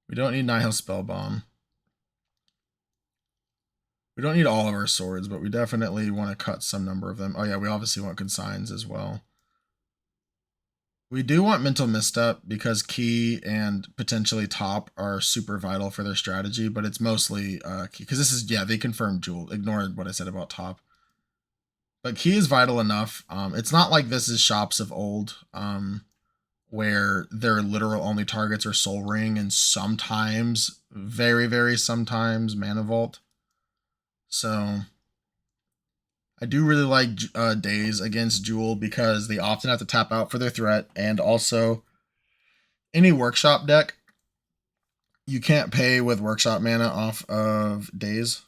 We don't need Nihil Spellbomb. We don't need all of our swords, but we definitely want to cut some number of them. Oh yeah, we obviously want Consigns as well. We do want Mental Misstep because Key and potentially Top are super vital for their strategy, but it's mostly Key. Because this is, yeah, they confirmed Jewel. Ignore what I said about Top. But Key is vital enough. It's not like this is Shops of old, where their literal only targets are Soul Ring and sometimes, very, very sometimes, Mana Vault. So I do really like Days against Jewel because they often have to tap out for their threat, and also any Workshop deck, you can't pay with Workshop mana off of Days,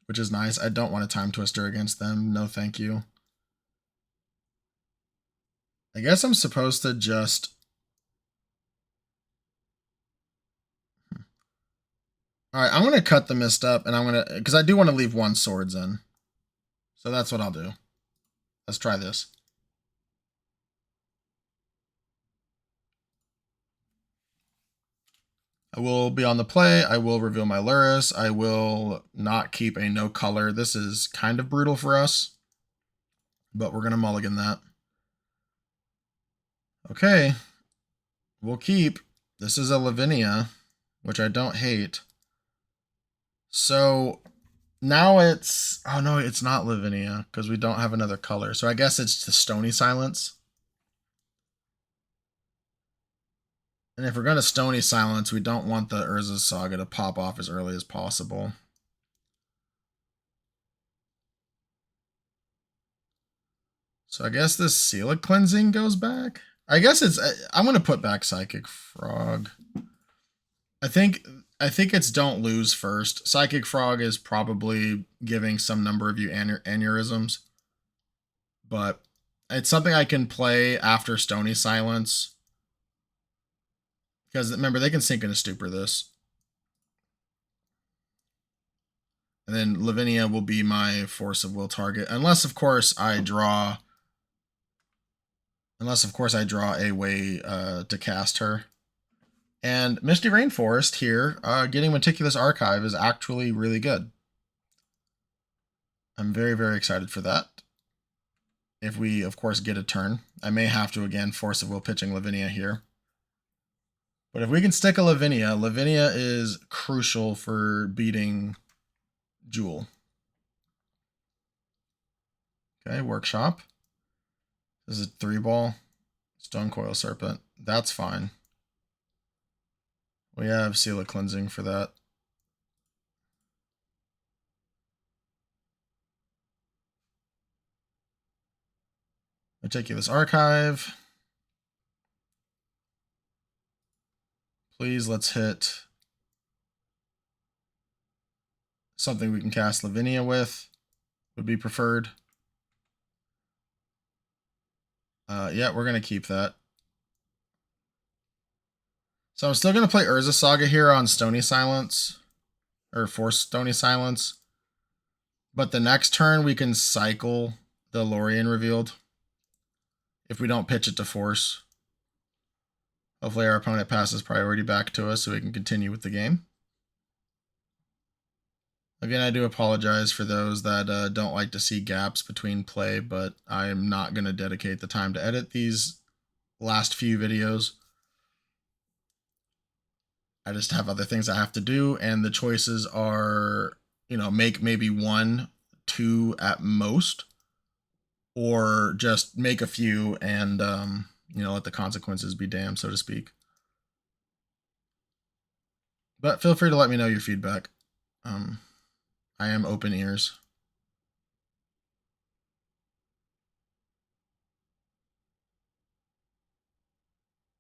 which is nice. I don't want a Time Twister against them. No thank you. I guess I'm supposed to just... Alright, I'm going to cut the Misstep, and I'm going to... Because I do want to leave 1 Swords in. So that's what I'll do. Let's try this. I will be on the play. I will reveal my Lurrus. I will not keep a no color. This is kind of brutal for us, but we're going to mulligan that. Okay. We'll keep. This is a Lavinia, which I don't hate. So now it's, oh no, it's not Lavinia because we don't have another color. So I guess it's the Stony Silence. And if we're going to Stony Silence, we don't want the Urza's Saga to pop off as early as possible. So I guess this Seal of Cleansing goes back. I guess it's, I'm going to put back Psychic Frog. I think it's don't lose first. Psychic Frog is probably giving some number of you aneurysms. But it's something I can play after Stony Silence. Because remember, they can sink into Stupor this. And then Lavinia will be my Force of Will target. Unless, of course, I draw a way to cast her. And Misty Rainforest here, getting Meticulous Archive is actually really good. I'm very, very excited for that. If we, of course, get a turn. I may have to, again, Force of Will pitching Lavinia here. But if we can stick a Lavinia, Lavinia is crucial for beating Jewel. Okay, Workshop. This is a 3-ball. Stone Coil Serpent. That's fine. We have Seal of Cleansing for that. Meticulous Archive. Please, let's hit something we can cast Lavinia with. Would be preferred. Yeah, we're going to keep that. So I'm still going to play Urza Saga here on Stony Silence. Or Force Stony Silence. But the next turn we can cycle the Lorien Revealed. If we don't pitch it to Force. Hopefully our opponent passes priority back to us so we can continue with the game. Again, I do apologize for those that don't like to see gaps between play, but I'm not going to dedicate the time to edit these last few videos. I just have other things I have to do, and the choices are, you know, make maybe 1, 2 at most, or just make a few and, you know, let the consequences be damned, so to speak. But feel free to let me know your feedback. I am open ears.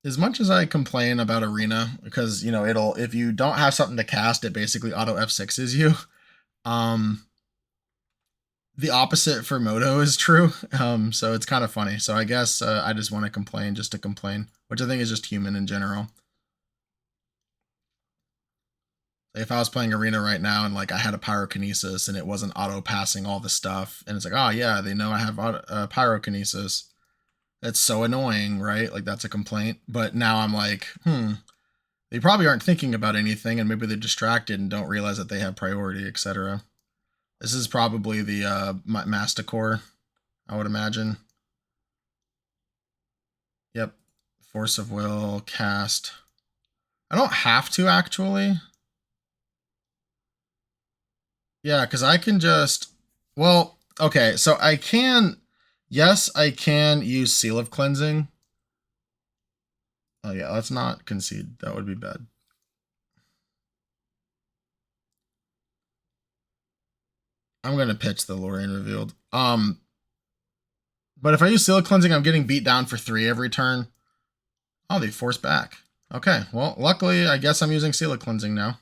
As much as I complain about Arena, because, you know, it'll, if you don't have something to cast, it basically auto F6s you. The opposite for Moto is true. So it's kind of funny. So I guess I just want to complain just to complain, which I think is just human in general. If I was playing Arena right now and like I had a Pyrokinesis and it wasn't auto passing all the stuff, and it's like, oh yeah, they know I have Pyrokinesis. That's so annoying, right? Like that's a complaint. But now I'm like, they probably aren't thinking about anything, and maybe they're distracted and don't realize that they have priority, etc. This is probably the Masticore, I would imagine. Yep. Force of Will, cast. I don't have to, actually. Yeah, because I can just... Well, okay, so I can... Yes, I can use Seal of Cleansing. Oh yeah, let's not concede. That would be bad. I'm going to pitch the Lorien Revealed. But if I use Seal of Cleansing, I'm getting beat down for 3 every turn. Oh, they force back. Okay, well, luckily, I guess I'm using Seal of Cleansing now.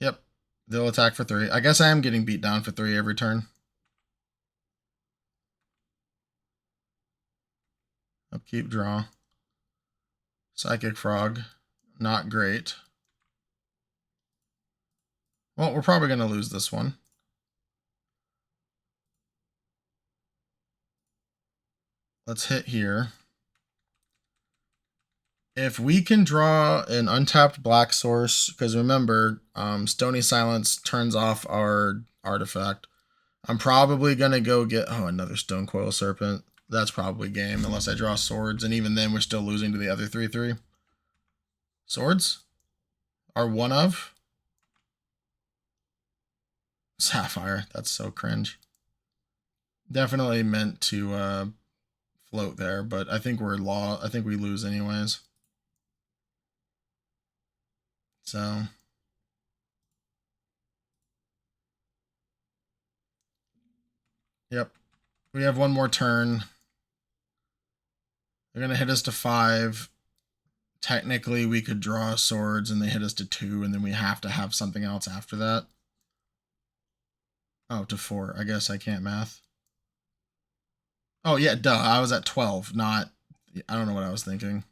Yep, they'll attack for 3. I guess I am getting beat down for 3 every turn. Upkeep, draw. Psychic Frog, not great. Well, we're probably going to lose this one. Let's hit here. If we can draw an untapped black source, because remember, Stony Silence turns off our artifact. I'm probably going to go get, oh, another Stone Coil Serpent. That's probably game, unless I draw swords, and even then we're still losing to the other 3/3. Swords are one of. Sapphire. That's so cringe. Definitely meant to float there, but I think I think we lose anyways. So yep. We have one more turn. They're gonna hit us to 5. Technically we could draw swords and they hit us to 2, and then we have to have something else after that. Oh, to 4. I guess I can't math. Oh yeah, duh. I was at 12, not... I don't know what I was thinking.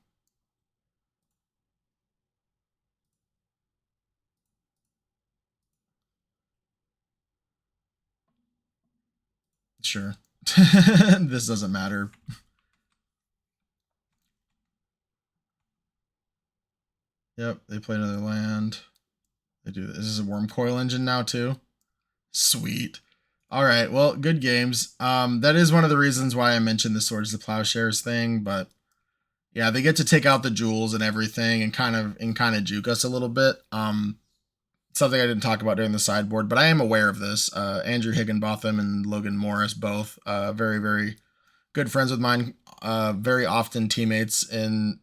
Sure. This doesn't matter. Yep, they play another land. They do this. This is a worm coil engine now too. Sweet. All right, well, good games. That is one of the reasons why I mentioned the Swords to Plowshares thing, but yeah, they get to take out the jewels and everything and kind of juke us a little bit. Something I didn't talk about during the sideboard, but I am aware of this. Andrew Higginbotham and Logan Morris, both very, very good friends with mine, very often teammates in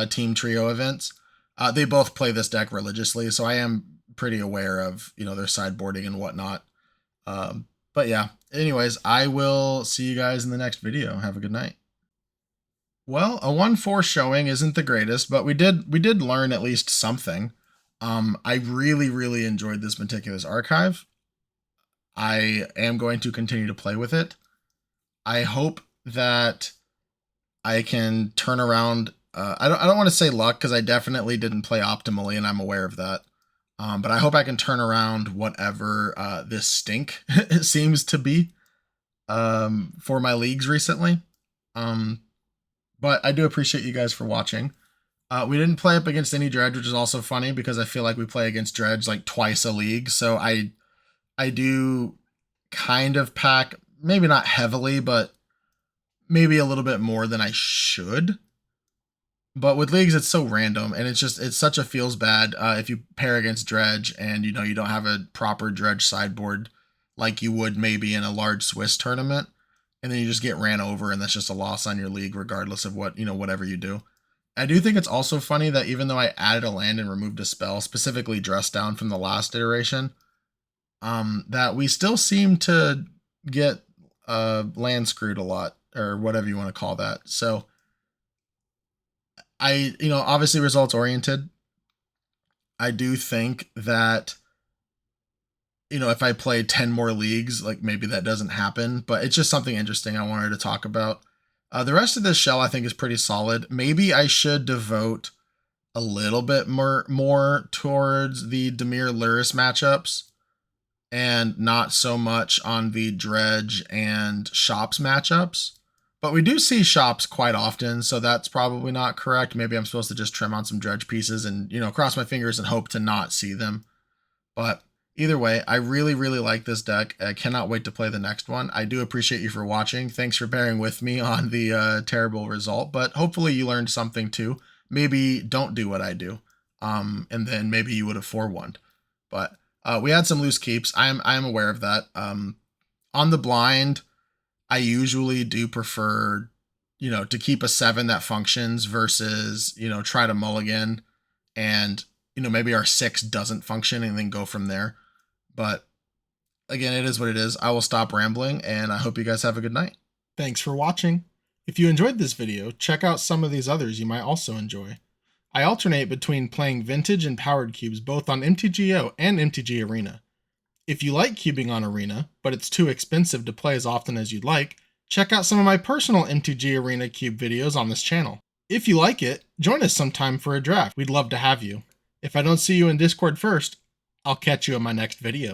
team trio events. They both play this deck religiously, so I am pretty aware of, you know, their sideboarding and whatnot. But yeah, anyways, I will see you guys in the next video. Have a good night. Well, a 1-4 showing isn't the greatest, but we did learn at least something. I really enjoyed this meticulous archive. I am going to continue to play with it. I hope that I can turn around. I don't want to say luck, because I definitely didn't play optimally, and I'm aware of that. But I hope I can turn around whatever this stink seems to be for my leagues recently. But I do appreciate you guys for watching. We didn't play up against any dredge, which is also funny because I feel like we play against dredge like twice a league. So I do kind of pack, maybe not heavily, but maybe a little bit more than I should. But with leagues, it's so random, and it's such a feels bad if you pair against dredge and you know you don't have a proper dredge sideboard like you would maybe in a large Swiss tournament, and then you just get ran over, and that's just a loss on your league regardless of what, you know, whatever you do. I do think it's also funny that even though I added a land and removed a spell, specifically Dress Down from the last iteration, that we still seem to get land screwed a lot, or whatever you want to call that. So you know, obviously results oriented. I do think that, you know, if I play 10 more leagues, like maybe that doesn't happen, but it's just something interesting I wanted to talk about. The rest of this shell I think is pretty solid. Maybe I should devote a little bit more towards the Dimir Lurrus matchups and not so much on the Dredge and Shops matchups. But we do see Shops quite often, so that's probably not correct. Maybe I'm supposed to just trim on some Dredge pieces and, you know, cross my fingers and hope to not see them. But either way, I really like this deck. I cannot wait to play the next one. I do appreciate you for watching. Thanks for bearing with me on the terrible result, but hopefully you learned something too. Maybe don't do what I do, and then maybe you would have 4-1'd. But we had some loose keeps. I am aware of that. On the blind, I usually do prefer, you know, to keep a 7 that functions versus, you know, try to mulligan and, you know, maybe our 6 doesn't function and then go from there. But again, it is what it is. I will stop rambling, and I hope you guys have a good night. Thanks for watching. If you enjoyed this video, check out some of these others you might also enjoy. I alternate between playing vintage and powered cubes both on MTGO and MTG Arena. If you like cubing on Arena, but it's too expensive to play as often as you'd like, check out some of my personal MTG Arena cube videos on this channel. If you like it, join us sometime for a draft. We'd love to have you. If I don't see you in Discord first, I'll catch you in my next video.